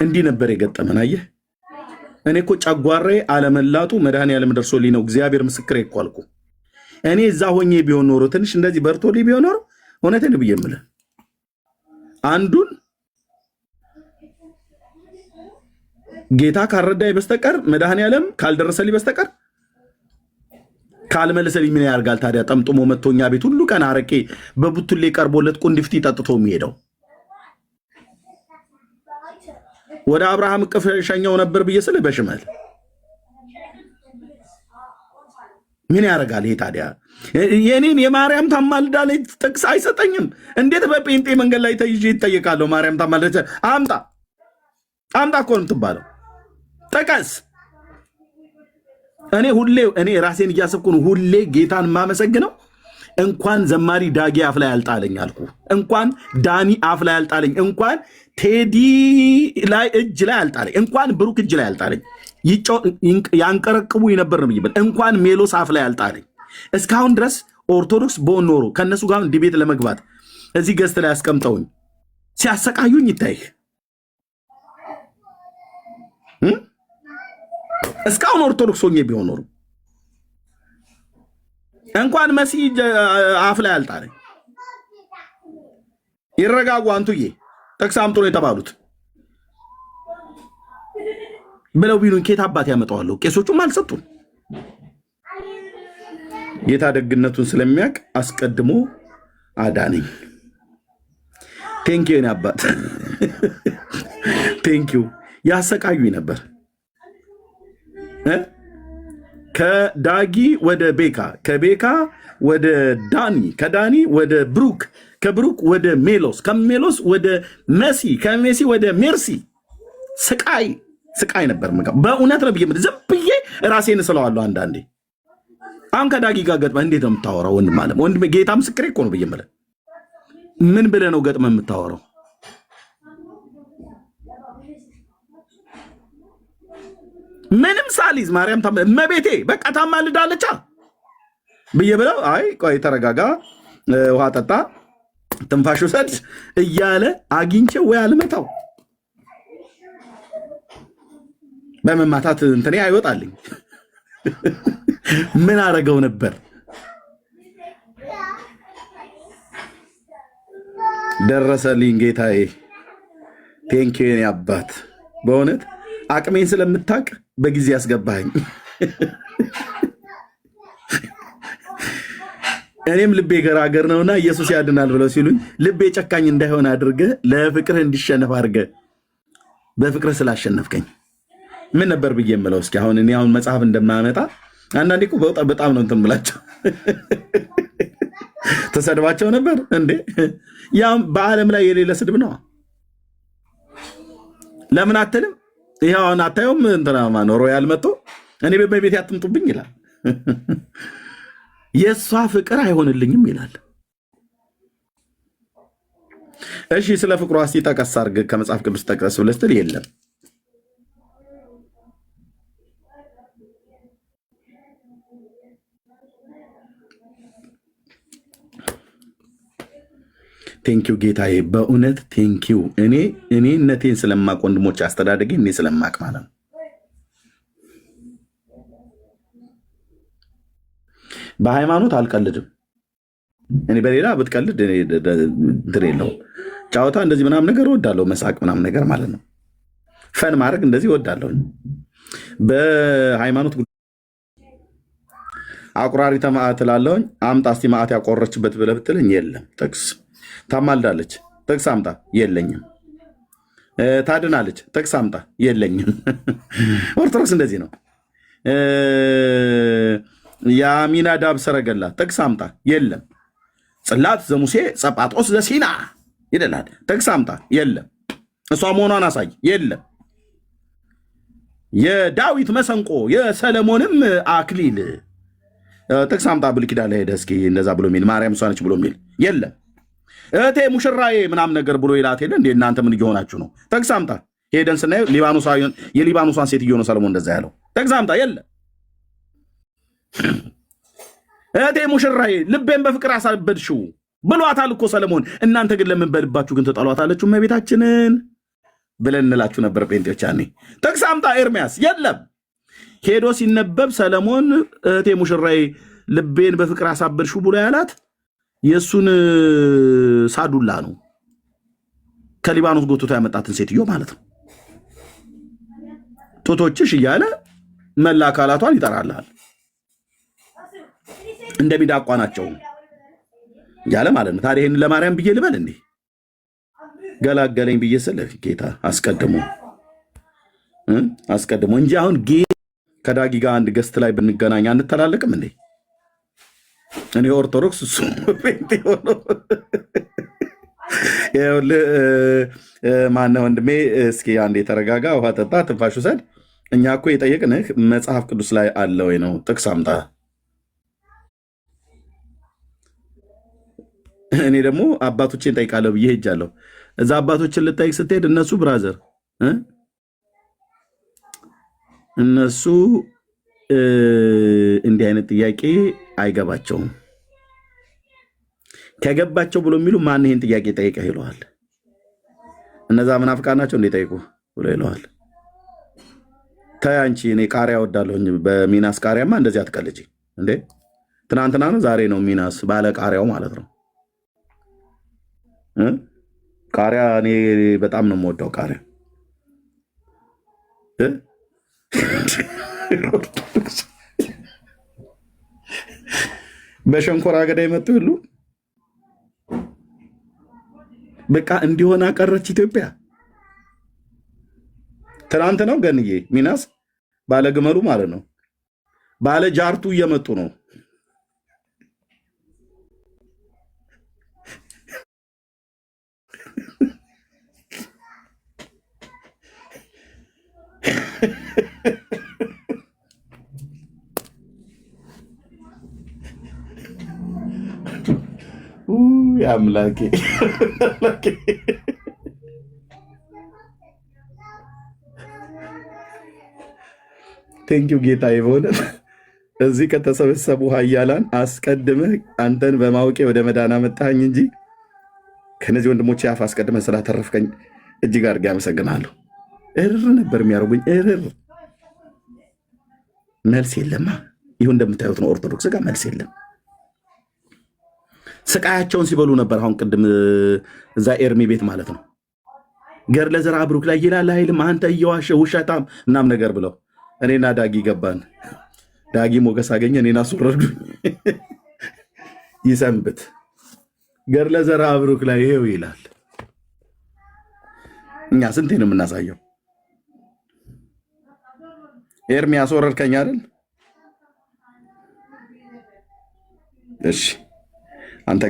እንዲህ ነበር የገጠመን። አየህ እኔ እኮ ጨጓሬ አለመላጡ መድኃኒዓለም ደርሶልኝ ነው። እግዚአብሔር ምስክሬ እኮ አልኩ። እኔ እዛ ሆኜ ቢሆን ኖሮ ትንሽ እንደዚህ በርቶልኝ ቢሆን ኖሮ እውነቴን ብዬ የምልህ አንዱን ጌታ ካልረዳኝ በስተቀር መድኃኒዓለም ካልደረሰልኝ በስተቀር ካልመለሰልኝ ምን ያርጋል ታዲያ? ጠምጥሞ መቶኛ ቤት ሁሉ ቀን አረቄ በቡቱሌ ቀርቦለት ቁንድፍቲ ጠጥቶ የሚሄደው ወደ አብርሃም እቅፍ ሸኛው ነበር ብዬ ስለ በሽመል ምን ያደርጋል ይሄ ታዲያ? የኔን የማርያም ታማልዳለች ጥቅስ አይሰጠኝም። እንዴት በጴንጤ መንገድ ላይ ተይዤ ይጠየቃለሁ? ማርያም ታማልዳለች አምጣ እኮ ነው የምትባለው። ጥቀስ። እኔ ራሴን እያሰብኩ ነው ሁሌ ጌታን የማመሰግነው። እንኳን ዘማሪ ዳጊ አፍ ላይ አልጣለኝ አልኩ። እንኳን ዳኒ አፍ ላይ አልጣለኝ። እንኳን ቴዲ ላይ እጅ ላይ አልጣለኝ። እንኳን ብሩክ እጅ ላይ አልጣለኝ። ያንቀረቅቡ ነበር ነው ብዬ እንኳን ሜሎስ አፍ ላይ አልጣለኝ። እስካሁን ድረስ ኦርቶዶክስ በሆን ኖሮ ከእነሱ ጋር ዲቤት ለመግባት እዚህ ገዝት ላይ አስቀምጠውኝ ሲያሰቃዩኝ ይታይህ። እስካሁን ኦርቶዶክስ ሆኜ ቢሆን ኖሮ እንኳን መሲ አፍ ላይ አልጣለኝ። ይረጋጉ አንቱዬ ጥቅስ አምጡ ነው የተባሉት ብለው ቢሉኝ ኬት አባት ያመጣዋለሁ? ቄሶቹም አልሰጡም። ጌታ ደግነቱን ስለሚያውቅ አስቀድሞ አዳነኝ። ቴንኪው አባት ቴንኪው። ያሰቃዩኝ ነበር። ከዳጊ ወደ ቤካ፣ ከቤካ ወደ ዳኒ፣ ከዳኒ ወደ ብሩክ፣ ከብሩክ ወደ ሜሎስ፣ ከሜሎስ ወደ መሲ፣ ከሜሲ ወደ ሜርሲ። ስቃይ ነበር። በእውነት ነው ብዬ ዝም ብዬ ራሴን ስለዋለሁ አንዳንዴ። አሁን ከዳጊ ጋር ገጥመህ እንዴት ነው የምታወራው? ወንድም አለም ወንድም ጌታ ምስክሬ እኮ ነው ብዬ የምልህ ምን ብለህ ነው ገጥመህ የምታወራው? ምንም ሳሊዝ ማርያም እመቤቴ በቃ ታማልዳለቻ ብዬ ብለው አይ ቆይ ተረጋጋ፣ ውሃ ጠጣ፣ ትንፋሽ ውሰድ እያለ አግኝቼው ወይ አልመታው በመማታት እንትኔ አይወጣልኝ። ምን አረገው ነበር? ደረሰልኝ ጌታዬ። ቴንኪን አባት፣ በእውነት አቅሜን ስለምታቅ በጊዜ ያስገባኝ። እኔም ልቤ ገራገር ነውና ኢየሱስ ያድናል ብለው ሲሉኝ ልቤ ጨካኝ እንዳይሆን አድርገህ ለፍቅርህ እንዲሸነፍ አድርገህ በፍቅርህ ስላሸነፍከኝ ምን ነበር ብዬ የምለው? እስኪ አሁን እኔ አሁን መጽሐፍ እንደማመጣ አንዳንዴ እኮ በጣም ነው እንትን የምላቸው። ተሰድባቸው ነበር እንዴ? ያም በዓለም ላይ የሌለ ስድብ ነው። ለምን አትልም? ይኸውን አታየውም? እንትና ማነው ሮያል መጥቶ እኔ በቤቴ አትምጡብኝ ይላል። የእሷ ፍቅር አይሆንልኝም ይላል። እሺ ስለ ፍቅሯ እስቲ ጠቀስ አድርግ ከመጽሐፍ ቅዱስ ጠቀስ ብለህ ስትል የለም። ቴንኪው ጌታዬ፣ በእውነት ቴንኪው። እኔነቴን ስለማቅ ወንድሞች አስተዳደጌ እኔ ስለማቅ ማለት ነው። በሃይማኖት አልቀልድም። እኔ በሌላ ብትቀልድ እንትን የለውም። ጫወታ እንደዚህ ምናምን ነገር እወዳለሁ፣ መሳቅ ምናምን ነገር ማለት ነው። ፈን ማድረግ እንደዚህ እወዳለሁ። በሃይማኖት አቁራሪ ተማዕት እላለሁኝ። አምጣ እስቲ ማዕት ያቆረችበት ብለህ ብትለኝ የለም። ጥቅስ ታማልዳለች፣ ጥቅስ አምጣ፣ የለኝም። ታድናለች፣ ጥቅስ አምጣ፣ የለኝም። ኦርቶዶክስ እንደዚህ ነው። የአሚናዳብ ሰረገላ ጥቅስ አምጣ፣ የለም። ጽላት ዘሙሴ ጸጳጦስ ዘሲና ይደላል፣ ጥቅስ አምጣ፣ የለም። እሷ መሆኗን አሳይ፣ የለም። የዳዊት መሰንቆ የሰለሞንም አክሊል ጥቅስ አምጣ፣ ብሉይ ኪዳን ላይ ሄደህ እስኪ እንደዛ ብሎ የሚል ማርያም እሷ ነች ብሎ የሚል የለም። እህቴ ሙሽራዬ ምናምን ነገር ብሎ ይላት የለ እንዴ? እናንተ ምን እየሆናችሁ ነው? ጥቅስ አምጣ። ሄደን ስናየው የሊባኖሷን ሴትዮ ነው ሰለሞን እንደዛ ያለው። ጥቅስ አምጣ፣ የለም። እህቴ ሙሽራዬ ልቤን በፍቅር አሳበድሽው ብሏታል እኮ ሰለሞን። እናንተ ግን ለምን በልባችሁ ግን ተጣሏታለችሁ እመቤታችንን ብለን እንላችሁ ነበር ጴንጤዎች ያኔ። ጥቅስ አምጣ ኤርምያስ፣ የለም። ሄዶ ሲነበብ ሰለሞን እህቴ ሙሽራዬ ልቤን በፍቅር አሳበድሽው ብሎ ያላት የእሱን ሳዱላ ነው፣ ከሊባኖስ ጎትቶ ያመጣትን ሴትዮ ማለት ነው። ጡቶችሽ እያለ መላ አካላቷን ይጠራልሃል። እንደ ሚዳቋ ናቸው ያለ ማለት ነው። ታዲያ ይህን ለማርያም ብዬ ልበል እንዴ? ገላገለኝ ብዬ ስለ ጌታ አስቀድሞ እንጂ አሁን ከዳጊ ጋር አንድ ገስት ላይ ብንገናኝ አንተላለቅም እንዴ? እኔ ኦርቶዶክስ እሱ ጴንጤ ሆኖ ማነው ወንድሜ? እስኪ አንዴ ተረጋጋ፣ ውሃ ጠጣ፣ ትንፋሽ ውሰድ። እኛ እኮ የጠየቅንህ መጽሐፍ ቅዱስ ላይ አለ ወይ ነው። ጥቅስ አምጣ። እኔ ደግሞ አባቶችን ጠይቃለሁ ብዬ ሄጃለሁ። እዛ አባቶችን ልጠይቅ ስትሄድ እነሱ ብራዘር እነሱ እንዲህ አይነት ጥያቄ አይገባቸውም። ከገባቸው ብሎ የሚሉ ማን ይሄን ጥያቄ ጠይቀህ ይለዋል። እነዛ ምናፍቃን ናቸው እንዴ ጠይቁ ብሎ ይለዋል። ተይ አንቺ፣ እኔ ቃሪያ ወዳለሁኝ። በሚናስ ቃሪያማ እንደዚህ አትቀልጂ እንዴ! ትናንትና ነው ዛሬ ነው ሚናስ ባለ ቃሪያው ማለት ነው። ቃሪያ እኔ በጣም ነው የምወደው ቃሪያ። በሸንኮራ አገዳ የመጡ ሁሉ በቃ እንዲሆን አቀረች ኢትዮጵያ። ትናንት ነው ገንዬ ሚናስ ባለ ግመሉ ማለት ነው ባለ ጃርቱ እየመጡ ነው። አምላኬ ቴንኪው ጌታዬ። በሆነ እዚህ ከተሰበሰቡ ኃያላን አስቀድመህ አንተን በማወቄ ወደ መዳን አመጣኸኝ እንጂ ከነዚህ ወንድሞቼ አፍ አስቀድመህ ስላተረፍከኝ እጅግ አድርጌ አመሰግናለሁ። እርር ነበር የሚያደርጉኝ፣ እርር። መልስ የለማ። ይሁን እንደምታዩት ነው። ኦርቶዶክስ ጋር መልስ የለም። ስቃያቸውን ሲበሉ ነበር። አሁን ቅድም እዛ ኤርሚ ቤት ማለት ነው ገድለ ዘርዓ ብሩክ ላይ ይላል አይልም አንተ እየዋሸ ውሸታም እናም ነገር ብለው እኔና ዳጊ ገባን። ዳጊ ሞገስ አገኘ፣ እኔና እሱ ረዱኝ። ይሰንብት። ገድለ ዘርዓ ብሩክ ላይ ይሄው ይላል። እኛ ስንቴ ነው የምናሳየው? ኤርሚ አስወረድከኝ አይደል? እሺ አንተ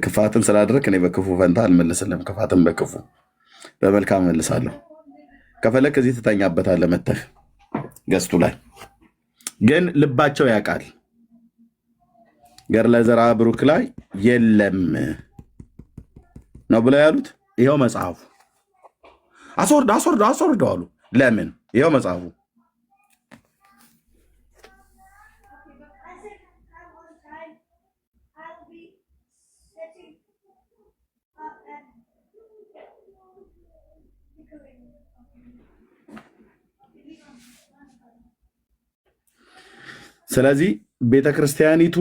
ክፋትን ስላደረክ እኔ በክፉ ፈንታ አልመልስልም። ክፋትን በክፉ በመልካም መልሳለሁ። ከፈለክ እዚህ ትተኛበታለህ መተህ ገስቱ ላይ። ግን ልባቸው ያውቃል። ገድለ ዘርዓ ብሩክ ላይ የለም ነው ብለው ያሉት። ይኸው መጽሐፉ አስወርደው አሉ። ለምን? ይኸው መጽሐፉ ስለዚህ ቤተክርስቲያኒቱ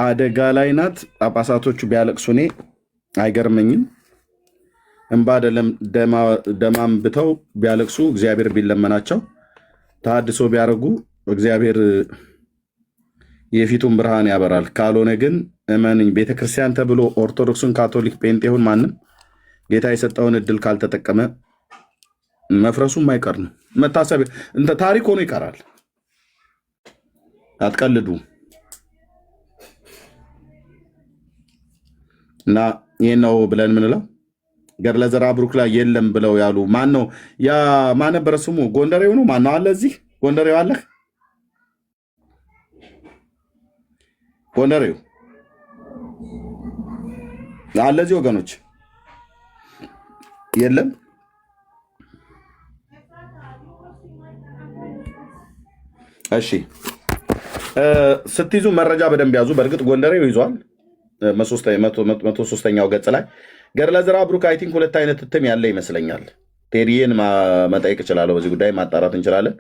አደጋ ላይ ናት። ጳጳሳቶቹ ቢያለቅሱ እኔ አይገርመኝም። እንባ ደማም ብተው ቢያለቅሱ እግዚአብሔር ቢለመናቸው ተሐድሶ ቢያደርጉ እግዚአብሔር የፊቱን ብርሃን ያበራል። ካልሆነ ግን እመንኝ ቤተክርስቲያን ተብሎ ኦርቶዶክሱን፣ ካቶሊክ፣ ጴንጤውን ማንም ጌታ የሰጠውን እድል ካልተጠቀመ መፍረሱም አይቀር ነው። መታሰቢያ ታሪክ ሆኖ ይቀራል። አትቀልዱ እና ይህን ነው ብለን ምንለው። ገድለ ዘርዓ ብሩክ ላይ የለም ብለው ያሉ ማን ነው? ያ ማን ነበረ ስሙ? ጎንደሬው ነው። ማን ነው አለ እዚህ? ጎንደሬው አለህ? ጎንደሬው አለ እዚህ? ወገኖች የለም። እሺ ስትይዙ መረጃ በደንብ ያዙ። በእርግጥ ጎንደሬው ይዟል 103ኛው ገጽ ላይ ገድለ ዘርዓ ብሩክ አይ ቲንክ ሁለት አይነት እትም ያለ ይመስለኛል። ቴሪዬን መጠየቅ እችላለሁ፣ በዚህ ጉዳይ ማጣራት እንችላለን።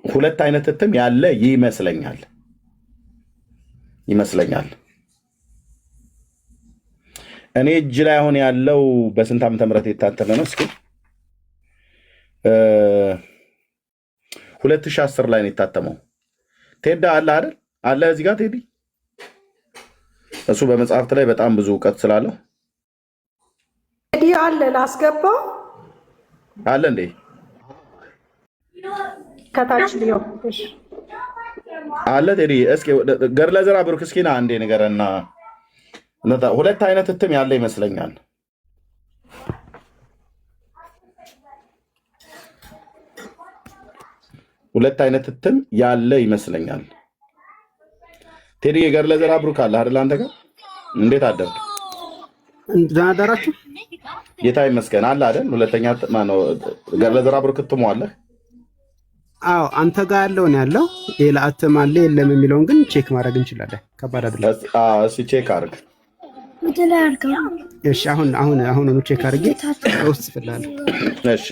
ሁለት አይነት እትም ያለ ይመስለኛል። እኔ እጅ ላይ አሁን ያለው በስንት ዓመተ ምህረት የታተመ ነው? እስኪ 2010 ላይ ነው የታተመው። ቴዳ አለ አይደል? አለ እዚህ ጋር ቴዲ። እሱ በመጽሐፍት ላይ በጣም ብዙ እውቀት ስላለው ቴዲ አለ። ላስገባ አለ እንዴ? ከታች ሊዮ አለ ቴዲ። እስኪ ገድለ ዘርዓ ብሩክ እስኪ ና አንዴ ንገረና። ሁለት አይነት እትም ያለ ይመስለኛል። ሁለት አይነት እትም ያለ ይመስለኛል። ቴዲ ገድለ ዘርዓ ብሩክ አለ አይደል? አንተ ጋር እንዴት አደርክ? እንዳደራችሁ ጌታ ይመስገን አለ አይደል? ሁለተኛ ማነው? ገድለ ዘርዓ ብሩክ እትሙ አለ? አዎ አንተ ጋር ያለውን ያለው ሌላ እትም አለ የለም የሚለውን ግን ቼክ ማድረግ እንችላለን። ከባድ አይደለም። እሺ ቼክ አድርግ። እሺ አሁን ቼክ አድርጌ ውስጥ ፍላለሁ። እሺ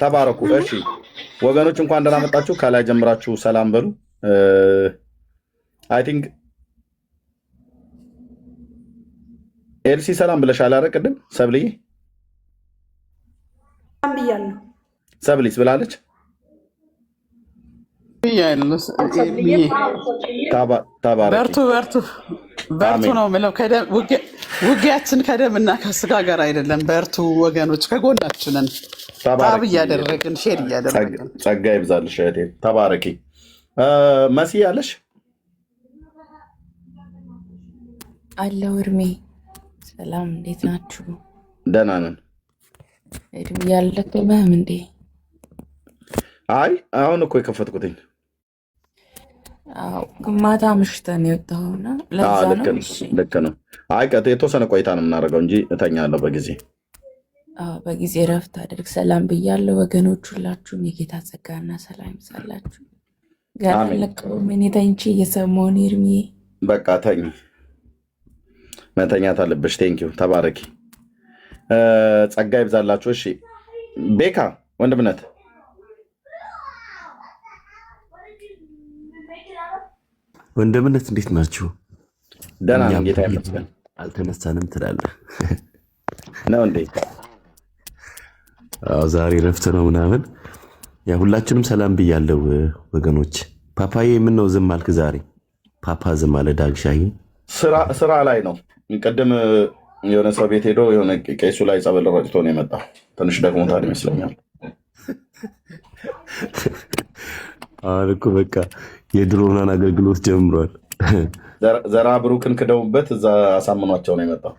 ተባረኩ። እሺ ወገኖች እንኳን ደህና መጣችሁ። ከላይ ጀምራችሁ ሰላም በሉ። አይ ቲንክ ኤልሲ ሰላም ብለሻል አይደል? ቅድም ሰብልዬ ብያለሁ። ሰብሊስ ብላለች። በርቱ ነው የምለው። ውጊያችን ከደምና ከስጋ ጋር አይደለም። በርቱ ወገኖች፣ ከጎናችንን ታብ እያደረግን ሼር እያደረግን። ጸጋ ይብዛልሽ እህቴ፣ ተባረኪ። መሲ ያለሽ አለው። እድሜ ሰላም፣ እንዴት ናችሁ? ደህና ነን። እድሜ ያልደከመህም እንዴ? አይ አሁን እኮ የከፈትኩትኝ ማታ ምሽተን የወጣሁና ለዛ ነው። ልክ ነው። አይ የተወሰነ ቆይታ ነው የምናደርገው እንጂ እተኛለሁ በጊዜ። በጊዜ ረፍት አድርግ። ሰላም ብያለሁ ወገኖች ሁላችሁም። የጌታ ጸጋና ሰላም ይብዛላችሁ። ገና አለቀውም። እኔ ተኝቼ እየሰማሁ ነው። ኤርሚዬ በቃ ተኝ፣ መተኛት አለብሽ። ቴንኪው፣ ተባረኪ፣ ጸጋ ይብዛላችሁ። እሺ ቤካ ወንድምነት ወንድምነት እንዴት ናችሁ? ደህና ነኝ ጌታ ይመስገን። አልተነሳንም ትላለህ ነው እንዴ? አዎ ዛሬ ረፍት ነው ምናምን። ያ ሁላችንም ሰላም ብያለሁ ወገኖች። ፓፓዬ ምን ነው ዝም አልክ ዛሬ? ፓፓ ዝም አለ። ዳግሻይ ስራ ላይ ነው። ቅድም የሆነ ሰው ቤት ሄዶ የሆነ ቄሱ ላይ ጸበል ረጭቶ ነው የመጣው። ትንሽ ደግሞታል ይመስለኛል። አሁን እኮ በቃ የድሮውን አገልግሎት ጀምሯል። ዘራ ብሩክን ክደውበት እዛ አሳምኗቸው ነው የመጣው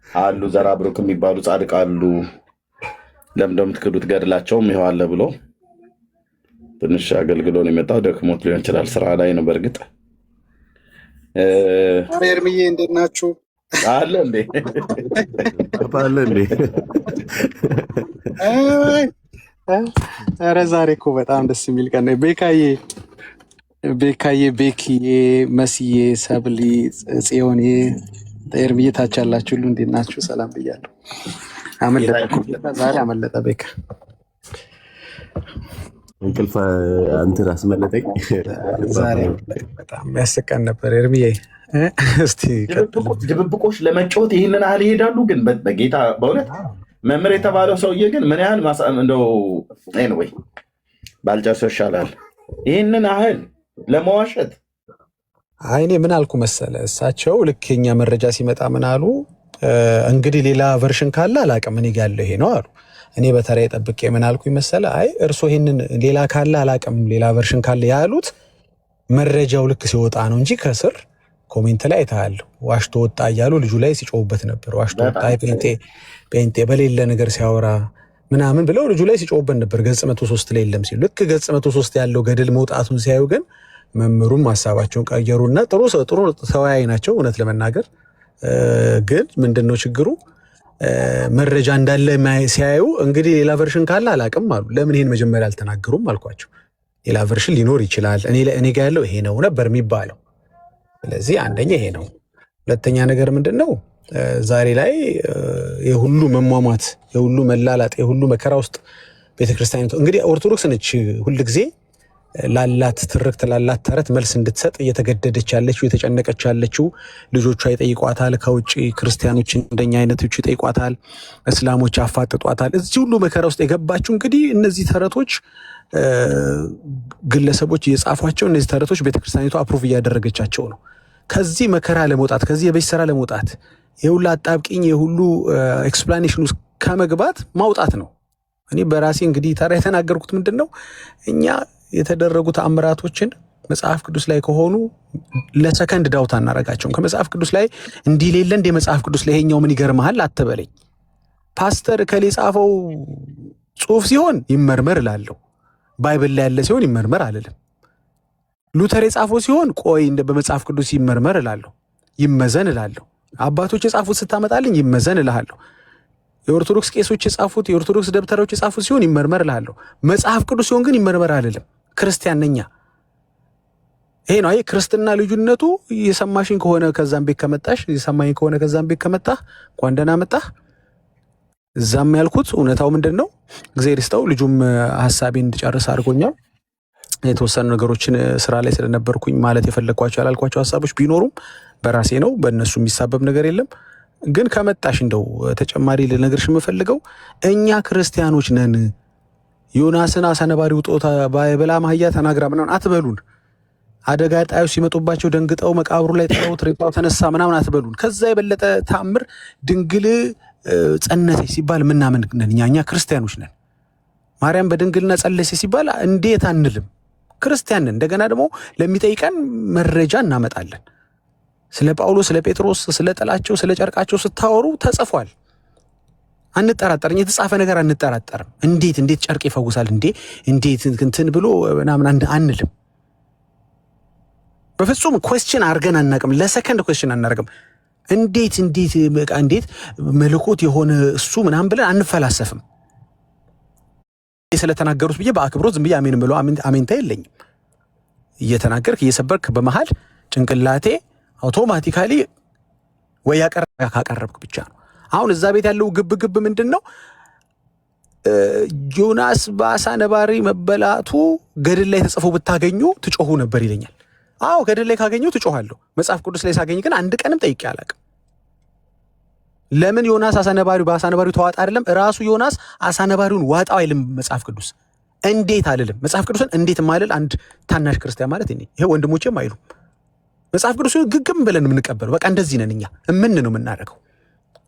አሉ። ዘራ ብሩክ የሚባሉ ጻድቅ አሉ። ለምንድነው የምትክዱት? ገድላቸውም ይኸው አለ ብሎ ትንሽ አገልግሎ ነው የመጣው። ደክሞት ሊሆን ይችላል። ስራ ላይ ነው በእርግጥ። ኤርሚዬ እንዴት ናችሁ? አለ እንዴ? አለ እንዴ? ኧረ ዛሬ እኮ በጣም ደስ የሚል ቀን ነው። ቤካዬ፣ ቤኪዬ፣ መስዬ፣ ሰብሊ፣ ጽዮኔ፣ ኤርሚዬ ታች ያላችሁ ሁሉ እንዴት ናችሁ? ሰላም ብያለሁ። ዛሬ አመለጠ ቤካ። እንቅልፍ አንተን አስመለጠኝ። ዛሬ በጣም ያስቀን ነበር ኤርሚዬ። እስቲ ድብብቆች ለመጫወት ይህንን ያህል ይሄዳሉ። ግን በጌታ በእውነት መምህር የተባለው ሰውዬ ግን ምን ያህል እንደው ወይ ባልጨርሰው ይሻላል። ይህንን ያህል ለመዋሸት እኔ ምን አልኩ መሰለ፣ እሳቸው ልክ የኛ መረጃ ሲመጣ ምን አሉ? እንግዲህ ሌላ ቨርሽን ካለ አላቅም፣ እኔ ጋ ያለው ይሄ ነው አሉ። እኔ በተራዬ ጠብቄ ምን አልኩ መሰለ፣ አይ እርሶ ይሄንን ሌላ ካለ አላቅም፣ ሌላ ቨርሽን ካለ ያሉት መረጃው ልክ ሲወጣ ነው እንጂ ከስር ኮሜንት ላይ አይተሃል ዋሽቶ ወጣ እያሉ ልጁ ላይ ሲጮውበት ነበር። ዋሽቶ ወጣ ጴንጤ በሌለ ነገር ሲያወራ ምናምን ብለው ልጁ ላይ ሲጮውበት ነበር። ገጽ 103 ላይ የለም ሲሉ ልክ ገጽ 103 ያለው ገድል መውጣቱን ሲያዩ ግን መምህሩም ሀሳባቸውን ቀየሩና ጥሩ ተወያይ ናቸው። እውነት ለመናገር ግን ምንድነው ችግሩ? መረጃ እንዳለ ሲያዩ እንግዲህ ሌላ ቨርሽን ካለ አላቅም አሉ። ለምን ይሄን መጀመሪያ አልተናገሩም አልኳቸው። ሌላ ቨርሽን ሊኖር ይችላል፣ እኔ ጋር ያለው ይሄ ነው ነበር የሚባለው። ስለዚህ አንደኛ ይሄ ነው። ሁለተኛ ነገር ምንድነው? ዛሬ ላይ የሁሉ መሟሟት፣ የሁሉ መላላጥ፣ የሁሉ መከራ ውስጥ ቤተክርስቲያኒቱ እንግዲህ ኦርቶዶክስ ነች ሁልጊዜ ላላት ትርክት ላላት ተረት መልስ እንድትሰጥ እየተገደደች ያለችው እየተጨነቀች ያለችው። ልጆቿ ይጠይቋታል፣ ከውጭ ክርስቲያኖች እንደኛ አይነቶች ይጠይቋታል፣ እስላሞች ያፋጥጧታል። እዚህ ሁሉ መከራ ውስጥ የገባችው እንግዲህ እነዚህ ተረቶች ግለሰቦች እየጻፏቸው፣ እነዚህ ተረቶች ቤተክርስቲያኒቱ አፕሩቭ እያደረገቻቸው ነው። ከዚህ መከራ ለመውጣት ከዚህ የቤት ስራ ለመውጣት የሁሉ አጣብቂኝ የሁሉ ኤክስፕላኔሽን ውስጥ ከመግባት ማውጣት ነው። እኔ በራሴ እንግዲህ ታዲያ የተናገርኩት ምንድን ነው፣ እኛ የተደረጉ ተአምራቶችን መጽሐፍ ቅዱስ ላይ ከሆኑ ለሰከንድ ዳውት አናረጋቸውም። ከመጽሐፍ ቅዱስ ላይ እንዲህ ሌለ እንደ መጽሐፍ ቅዱስ ላይ ይሄኛው ምን ይገርምሃል አትበለኝ። ፓስተር ከሌ ጻፈው ጽሁፍ ሲሆን ይመርመር እላለሁ። ባይብል ላይ ያለ ሲሆን ይመርመር አልልም። ሉተር የጻፈው ሲሆን ቆይ እንደ በመጽሐፍ ቅዱስ ይመርመር እላለሁ፣ ይመዘን እላለሁ። አባቶች የጻፉት ስታመጣልኝ ይመዘን እላለሁ። የኦርቶዶክስ ቄሶች የጻፉት የኦርቶዶክስ ደብተሮች የጻፉት ሲሆን ይመርመር እላለሁ። መጽሐፍ ቅዱስ ሲሆን ግን ይመርመር አልልም። ክርስቲያን ነኛ። ይሄ ነው አይ ክርስትና ልዩነቱ። የሰማሽኝ ከሆነ ከዛም ቤት ከመጣሽ፣ የሰማኝ ከሆነ ከዛም ቤት ከመጣህ እንኳን ደህና መጣህ። እዛም ያልኩት እውነታው ምንድን ነው? እግዚአብሔር ይስጠው ልጁም ሀሳቤን እንድጨርስ አድርጎኛል። የተወሰኑ ነገሮችን ስራ ላይ ስለነበርኩኝ ማለት የፈለግኳቸው ያላልኳቸው ሀሳቦች ቢኖሩም በራሴ ነው፣ በእነሱ የሚሳበብ ነገር የለም። ግን ከመጣሽ እንደው ተጨማሪ ልነግርሽ የምፈልገው እኛ ክርስቲያኖች ነን። ዮናስን አሳነባሪ ውጦታ ባይበላ ማህያ ተናግራ ምናምን አትበሉን። አደጋ ጣዮች ሲመጡባቸው ደንግጠው መቃብሩ ላይ ጥለውት ሬሳው ተነሳ ምናምን አትበሉን። ከዛ የበለጠ ታምር ድንግል ጸነሰች ሲባል ምናምን ነን እኛ ክርስቲያኖች ነን። ማርያም በድንግልና ጸለሰች ሲባል እንዴት አንልም? ክርስቲያን ነን። እንደገና ደግሞ ለሚጠይቀን መረጃ እናመጣለን። ስለ ጳውሎስ፣ ስለ ጴጥሮስ፣ ስለ ጥላቸው፣ ስለ ጨርቃቸው ስታወሩ ተጽፏል። አንጠራጠርም። የተጻፈ ነገር አንጠራጠርም። እንዴት ጨርቅ ይፈውሳል እንዴት እንትን ብሎ ምናምን አንልም። በፍጹም ኮስችን አድርገን አናቅም። ለሰከንድ ኮስችን አናርግም። እንዴት መለኮት የሆነ እሱ ምናምን ብለን አንፈላሰፍም። ስለተናገሩት ብዬ በአክብሮት ዝም ብዬ አሜን ብሎ አሜንታ የለኝም። እየተናገርክ እየሰበርክ በመሃል ጭንቅላቴ አውቶማቲካሊ ወይ ካቀረብክ ብቻ ነው። አሁን እዛ ቤት ያለው ግብ ምንድነው? ዮናስ በአሳ ነባሪ መበላቱ ገድል ላይ ተጽፎ ብታገኙ ትጮሁ ነበር ይለኛል። አዎ ገድል ላይ ካገኘው ትጮሃለሁ። መጽሐፍ ቅዱስ ላይ ሳገኝ ግን አንድ ቀንም ጠይቄ አላውቅም። ለምን ዮናስ አሳ ነባሪው በአሳ ነባሪው ተዋጣ አይደለም? ራሱ ዮናስ አሳ ነባሪውን ዋጣው አይልም መጽሐፍ ቅዱስ። እንዴት አልልም? መጽሐፍ ቅዱስን እንዴት ማለል አንድ ታናሽ ክርስቲያን ማለት እኔ ይሄ ወንድሞቼም አይሉ መጽሐፍ ቅዱስን ግግም ብለን የምንቀበለው በቃ እንደዚህ ነን እኛ። ነው የምናደርገው?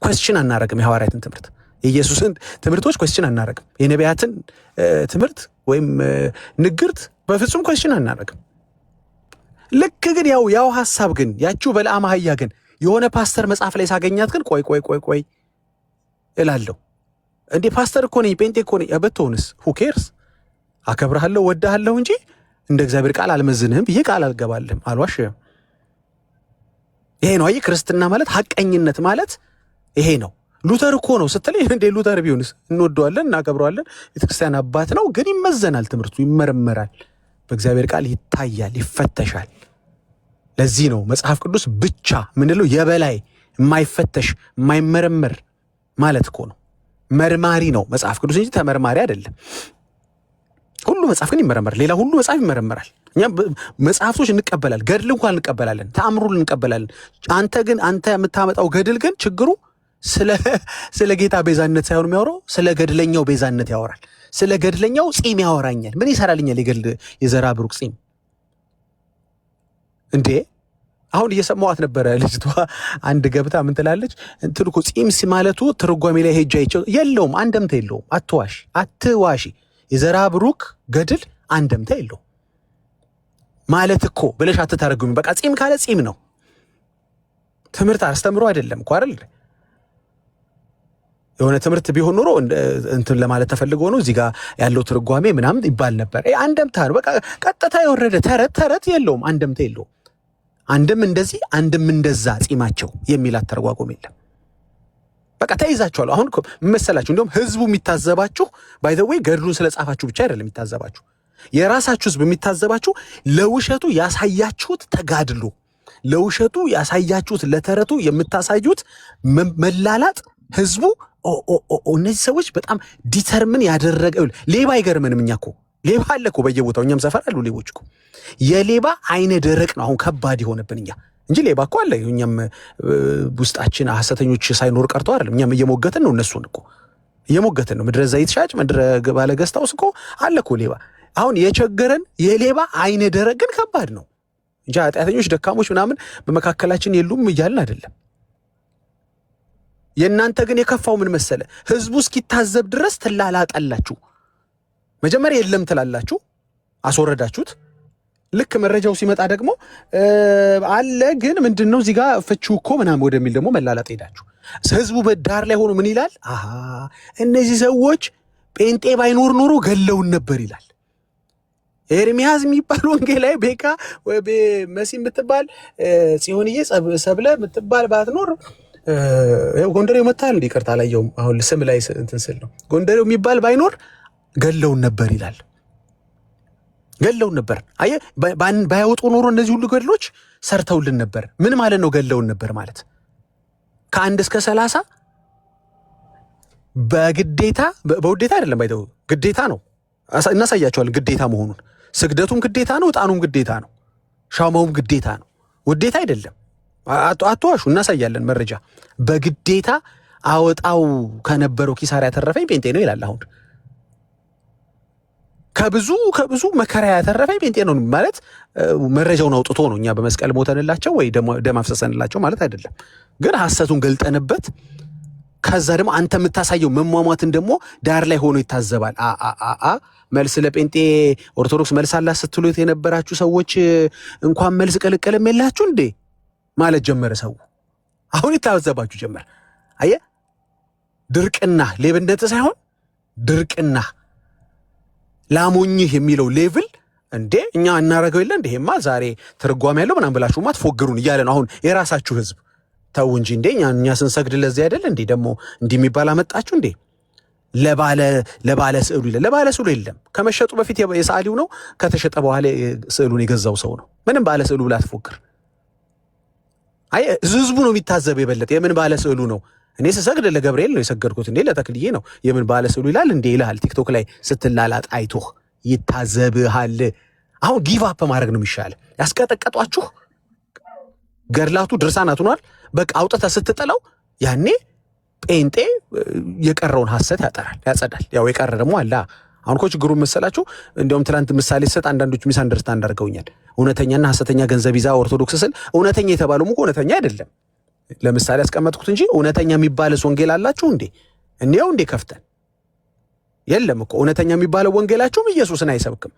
ኩዌስችን አናረግም። የሐዋርያትን ትምህርት የኢየሱስን ትምህርቶች ኩዌስችን አናረግም። የነቢያትን ትምህርት ወይም ንግርት በፍጹም ኩዌስችን አናረግም። ልክ ግን ያው ሐሳብ ግን ያቺው በለዓም አህያ ግን የሆነ ፓስተር መጽሐፍ ላይ ሳገኛት ግን ቆይ እላለሁ። እንዴ ፓስተር እኮ ነኝ ጴንጤ እኮ ነኝ በትሆንስ who cares? አከብርሃለሁ ወድሃለሁ እንጂ እንደ እግዚአብሔር ቃል አልመዝንህም ብዬ ቃል አልገባልህም አልዋሽም። ይሄ ነው አየህ ክርስትና ማለት ሐቀኝነት ማለት ይሄ ነው። ሉተር እኮ ነው ስትለኝ እንዴ ሉተር ቢሆንስ እንወደዋለን እናከብረዋለን፣ ቤተክርስቲያን አባት ነው፣ ግን ይመዘናል፣ ትምህርቱ ይመረመራል፣ በእግዚአብሔር ቃል ይታያል፣ ይፈተሻል። ለዚህ ነው መጽሐፍ ቅዱስ ብቻ ምንለው የበላይ የማይፈተሽ የማይመረመር ማለት እኮ ነው። መርማሪ ነው መጽሐፍ ቅዱስ እንጂ ተመርማሪ አይደለም። ሁሉ መጽሐፍ ግን ይመረመራል። ሌላ ሁሉ መጽሐፍ ይመረመራል። እኛ መጽሐፍቶች እንቀበላለን፣ ገድል እንኳን እንቀበላለን፣ ተአምሩን እንቀበላለን። አንተ የምታመጣው ገድል ግን ችግሩ ስለ ጌታ ቤዛነት ሳይሆን የሚያወራው ስለ ገድለኛው ቤዛነት ያወራል። ስለ ገድለኛው ጺም ያወራኛል። ምን ይሰራልኛል የዘራ ብሩክ ጺም እንዴ? አሁን እየሰማዋት ነበረ ልጅቷ አንድ ገብታ ምን ትላለች? እንትን እኮ ጺም ማለቱ ትርጓሜ ላይ ሄጃ የለውም፣ አንደምታ የለውም። አትዋሺ። የዘራ ብሩክ ገድል አንደምታ የለውም ማለት እኮ ብለሽ አትታረጉም። በቃ ጺም ካለ ጺም ነው። ትምህርት አስተምሮ አይደለም እኮ አይደል? የሆነ ትምህርት ቢሆን ኖሮ እንትን ለማለት ተፈልጎ ነው እዚህ ጋር ያለው ትርጓሜ ምናምን ይባል ነበር። አንደምታ ነው በቃ ቀጥታ የወረደ ተረት የለውም፣ አንደምታ የለውም። አንድም እንደዚህ አንድም እንደዛ ጺማቸው የሚል አተረጓጎም የለም። በቃ ተይዛችኋል። አሁን መሰላችሁ እንደውም ህዝቡ የሚታዘባችሁ ባይ ዘ ዌይ ገድሉን ስለጻፋችሁ ብቻ አይደለም የሚታዘባችሁ። የራሳችሁ ህዝብ የሚታዘባችሁ ለውሸቱ ያሳያችሁት ተጋድሎ፣ ለውሸቱ ያሳያችሁት ለተረቱ የምታሳዩት መላላጥ ህዝቡ እነዚህ ሰዎች በጣም ዲተርምን ያደረገ ሌባ አይገርምንም። እኛ እኮ ሌባ አለ እኮ በየቦታው እኛም ሰፈር አሉ ሌቦች እኮ። የሌባ አይነ ደረቅ ነው አሁን ከባድ የሆነብን እኛ እንጂ ሌባ እኮ አለ። እኛም ውስጣችን ሐሰተኞች ሳይኖር ቀርቶ አይደለም። እኛም እየሞገትን ነው፣ እነሱን እኮ እየሞገትን ነው። ምድረ ዘይት ሻጭ ምድረ ባለ ገስታውስ እኮ አለ እኮ ሌባ። አሁን የቸገረን የሌባ አይነ ደረቅ ግን ከባድ ነው እንጂ ኃጢአተኞች ደካሞች ምናምን በመካከላችን የሉም እያልን አይደለም። የእናንተ ግን የከፋው ምን መሰለ? ህዝቡ እስኪታዘብ ድረስ ትላላጣላችሁ። መጀመሪያ የለም ትላላችሁ፣ አስወረዳችሁት። ልክ መረጃው ሲመጣ ደግሞ አለ ግን ምንድነው እዚህ ጋር ፍቺው እኮ ምናምን ወደሚል ደግሞ መላላጥ ሄዳችሁ ህዝቡ በዳር ላይ ሆኖ ምን ይላል? እነዚህ ሰዎች ጴንጤ ባይኖር ኖሮ ገለውን ነበር ይላል። ኤርሚያስ የሚባል ወንጌላዊ ቤካ ወይ መሲ የምትባል ጽዮንዬ ሰብለ የምትባል ባትኖር ጎንደሬው መታል እንደ ይቅርታ አላየውም። አሁን ስም ላይ እንትን ስል ነው። ጎንደሬው የሚባል ባይኖር ገለውን ነበር ይላል። ገለውን ነበር። አየ ባያወጡ ኖሮ እነዚህ ሁሉ ገድሎች ሰርተውልን ነበር። ምን ማለት ነው ገለውን ነበር ማለት? ከ1 እስከ 30 በግዴታ በውዴታ አይደለም፣ ባይተው ግዴታ ነው። እናሳያቸዋለን ግዴታ መሆኑን። ስግደቱም ግዴታ ነው፣ ዕጣኑም ግዴታ ነው፣ ሻማውም ግዴታ ነው። ውዴታ አይደለም። አትዋሹ፣ እናሳያለን መረጃ። በግዴታ አወጣው ከነበረው ኪሳራ ያተረፈኝ ጴንጤ ነው ይላል። አሁን ከብዙ መከራ ያተረፈኝ ጴንጤ ነው ማለት መረጃውን አውጥቶ ነው። እኛ በመስቀል ሞተንላቸው ወይ ደም አፍሰሰንላቸው ማለት አይደለም። ግን ሐሰቱን ገልጠንበት ከዛ ደግሞ አንተ የምታሳየው መሟሟትን ደግሞ ዳር ላይ ሆኖ ይታዘባል። መልስ ለጴንጤ ኦርቶዶክስ መልስ አላት ስትሉት የነበራችሁ ሰዎች እንኳን መልስ ቅልቅልም የላችሁ እንዴ ማለት ጀመረ ሰው። አሁን ይታዘባችሁ ጀመር። አየ ድርቅና ሌብነት ሳይሆን ድርቅና ላሞኝህ የሚለው ሌቭል እንዴ እኛ እናረገው የለ እንዴ ማ ዛሬ ትርጓሜ ያለው ምናምን ብላችሁማ ትፎግሩን እያለ ነው አሁን የራሳችሁ ህዝብ። ተው እንጂ እንዴ እኛ ስንሰግድ ለዚህ አይደል እንዴ? ደግሞ እንዲህ የሚባል አመጣችሁ እንዴ? ለባለ ስዕሉ ይላል። ለባለ ስዕሉ የለም። ከመሸጡ በፊት የሰዓሊው ነው፣ ከተሸጠ በኋላ ስዕሉን የገዛው ሰው ነው። ምንም ባለ ስዕሉ ብላ አትፎክር። አይ ህዝቡ ነው የሚታዘብ የበለጠ። የምን ባለ ስዕሉ ነው? እኔ ስሰግድ ለገብርኤል ነው የሰገድኩት እንዴ ለተክልዬ ነው። የምን ባለ ስዕሉ ይላል እንዴ ይልሃል። ቲክቶክ ላይ ስትላላጥ አይቶህ ይታዘብሃል። አሁን ጊቭ አፕ ማድረግ ነው የሚሻል። ያስቀጠቀጧችሁ ገድላቱ ድርሳናቱ ሆኗል። በቃ አውጥተህ ስትጥለው ያኔ ጴንጤ የቀረውን ሐሰት ያጠራል ያጸዳል። ያው የቀረ ደግሞ አለ። አሁን እኮ ችግሩ መሰላችሁ፣ እንደውም ትናንት ምሳሌ ሰጥ አንዳንዶች ሚስ አንደርስታንድ አድርገውኛል። እውነተኛና ሐሰተኛ ገንዘብ ይዛ ኦርቶዶክስ ስል እውነተኛ የተባለው እኮ እውነተኛ አይደለም። ለምሳሌ ያስቀመጥኩት እንጂ እውነተኛ የሚባልስ ወንጌል አላችሁ እንዴ? እንዴው እንዴ ከፍተን የለም እኮ እውነተኛ የሚባለው ወንጌላችሁም ኢየሱስን አይሰብክም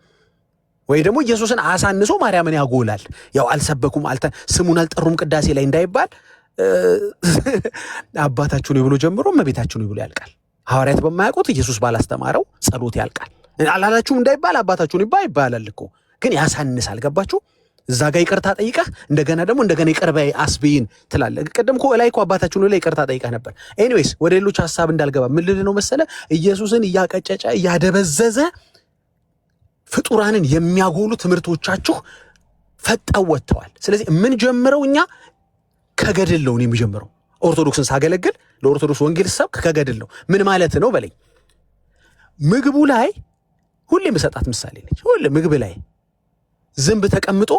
ወይ ደግሞ ኢየሱስን አሳንሶ ማርያምን ያጎላል። ያው አልሰበኩም ስሙን አልጠሩም ቅዳሴ ላይ እንዳይባል አባታችሁ ነው ብሎ ጀምሮ እመቤታችሁ ነው ብሎ ያልቃል። ሐዋርያት በማያውቁት ኢየሱስ ባላስተማረው ጸሎት ያልቃል። አላላችሁም እንዳይባል አባታችሁ ነው ይባላል እኮ ግን ያሳንሳል። ገባችሁ? እዛ ጋር ይቅርታ ጠይቀህ እንደገና ይቅር በይ አስብይን ትላለህ። ቀደም እኮ ላይ እኮ አባታችሁ ነው ላይ ይቅርታ ጠይቀህ ነበር። ኤኒዌይስ ወደ ሌሎች ሐሳብ እንዳልገባ ምን ልል ነው መሰለ፣ ኢየሱስን እያቀጨጨ እያደበዘዘ ፍጡራንን የሚያጎሉ ትምህርቶቻችሁ ፈጠው ወጥተዋል። ስለዚህ ምን ጀምረው እኛ ከገድል ነው የሚጀምረው። ኦርቶዶክስን ሳገለግል ለኦርቶዶክስ ወንጌል ሰብክ ከገድል ነው። ምን ማለት ነው በለኝ። ምግቡ ላይ ሁሌ መሰጣት ምሳሌ ነች። ሁሌ ምግብ ላይ ዝንብ ተቀምጦ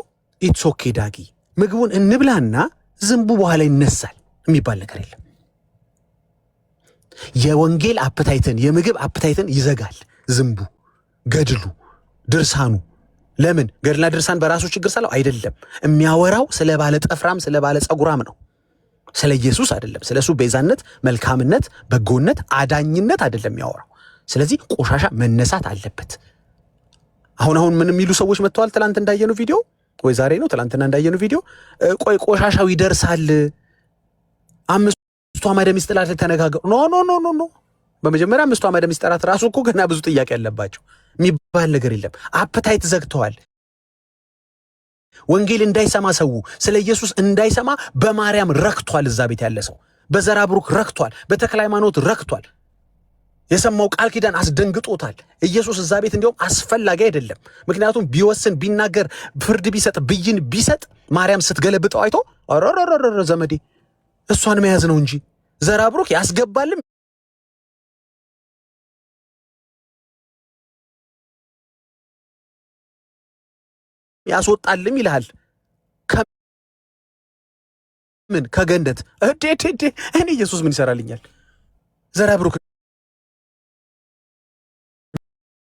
ኢትስ ኦኬ ዳጊ ምግቡን እንብላና ዝንቡ በኋላ ይነሳል የሚባል ነገር የለም። የወንጌል አፕታይትን የምግብ አፕታይትን ይዘጋል ዝንቡ፣ ገድሉ፣ ድርሳኑ። ለምን ገድልና ድርሳን በራሱ ችግር ሳለው አይደለም የሚያወራው ስለ ባለ ጠፍራም ስለ ባለ ጸጉራም ነው። ስለ ኢየሱስ አይደለም። ስለ እሱ ቤዛነት፣ መልካምነት፣ በጎነት፣ አዳኝነት አይደለም የሚያወራው። ስለዚህ ቆሻሻ መነሳት አለበት። አሁን ምን የሚሉ ሰዎች መጥተዋል። ትላንት እንዳየነው ቪዲዮ ወይ ዛሬ ነው ትላንትና እንዳየነው ቪዲዮ ቆይ ቆሻሻው ይደርሳል 5 አዕማደ ምስጢራት ተነጋገሩ። ኖ በመጀመሪያ 5 አዕማደ ምስጢራት ራሱ እኮ ገና ብዙ ጥያቄ ያለባቸው የሚባል ነገር የለም። አፕታይት ዘግተዋል። ወንጌል እንዳይሰማ ሰው ስለ ኢየሱስ እንዳይሰማ በማርያም ረክቷል። እዛ ቤት ያለ ሰው በዘራ ብሩክ ረክቷል። በተክለ ሃይማኖት ረክቷል። የሰማው ቃል ኪዳን አስደንግጦታል። ኢየሱስ እዛ ቤት እንዲያውም አስፈላጊ አይደለም። ምክንያቱም ቢወስን ቢናገር ፍርድ ቢሰጥ ብይን ቢሰጥ ማርያም ስትገለብጠው አይቶ አረረረረ ዘመዴ እሷን መያዝ ነው እንጂ ዘራ ብሩክ ያስገባልም ያስወጣልም ይልሃል። ከምን ከገንደት እኔ ኢየሱስ ምን ይሰራልኛል? ዘራ ብሩክ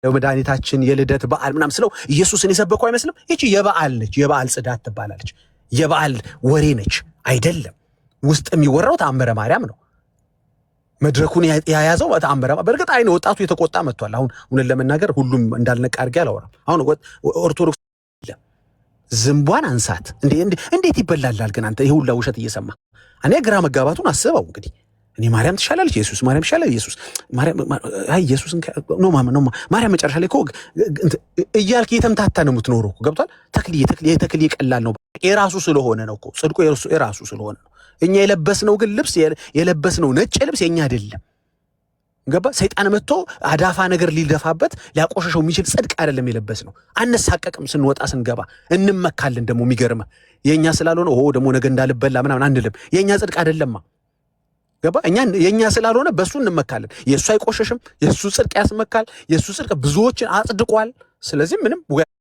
የመድኃኒታችን የልደት በዓል ምናምን ስለው ኢየሱስን የሰበከው አይመስልም። ይቺ የበዓል ነች፣ የበዓል ጽዳት ትባላለች። የበዓል ወሬ ነች አይደለም። ውስጥ የሚወራው ተአምረ ማርያም ነው። መድረኩን ያያዘው ተአምረ ማርያም። በእርግጥ አይነ ወጣቱ የተቆጣ መጥቷል። አሁን እውነት ለመናገር ሁሉም እንዳልነቃ አድርጌ አላወራም። አሁን ኦርቶዶክስ ዝንቧን አንሳት እንዴት ይበላላል? ግን አንተ ይሁላ ውሸት እየሰማ እኔ ግራ መጋባቱን አስበው እንግዲህ እኔ ማርያም ትሻላለች ኢየሱስ ማርያም ትሻላለች ኢየሱስ ማርያም አይ ኢየሱስን ነው ማርያም መጨረሻ ላይ እኮ እያልክ የተምታታ ነው የምትኖረው። ገብቷል? ተክልዬ ቀላል ነው የራሱ ስለሆነ ነው እኮ ጽድቁ የራሱ ስለሆነ ነው። እኛ የለበስነው ግን ልብስ የለበስነው ነጭ ልብስ የኛ አይደለም። ገባ? ሰይጣን መጥቶ አዳፋ ነገር ሊደፋበት ሊያቆሸሸው የሚችል ጽድቅ አይደለም የለበስነው። አነሳቀቅም ስንወጣ ስንገባ እንመካለን። ደግሞ የሚገርመ የኛ ስላልሆነ ደግሞ ነገ እንዳልበላ ምናምን አንልም። የኛ ጽድቅ አይደለማ። ገባ? የኛ ስላልሆነ በሱ እንመካለን። የሱ አይቆሸሽም። የሱ ጽድቅ ያስመካል። የሱ ጽድቅ ብዙዎችን አጽድቋል። ስለዚህ ምንም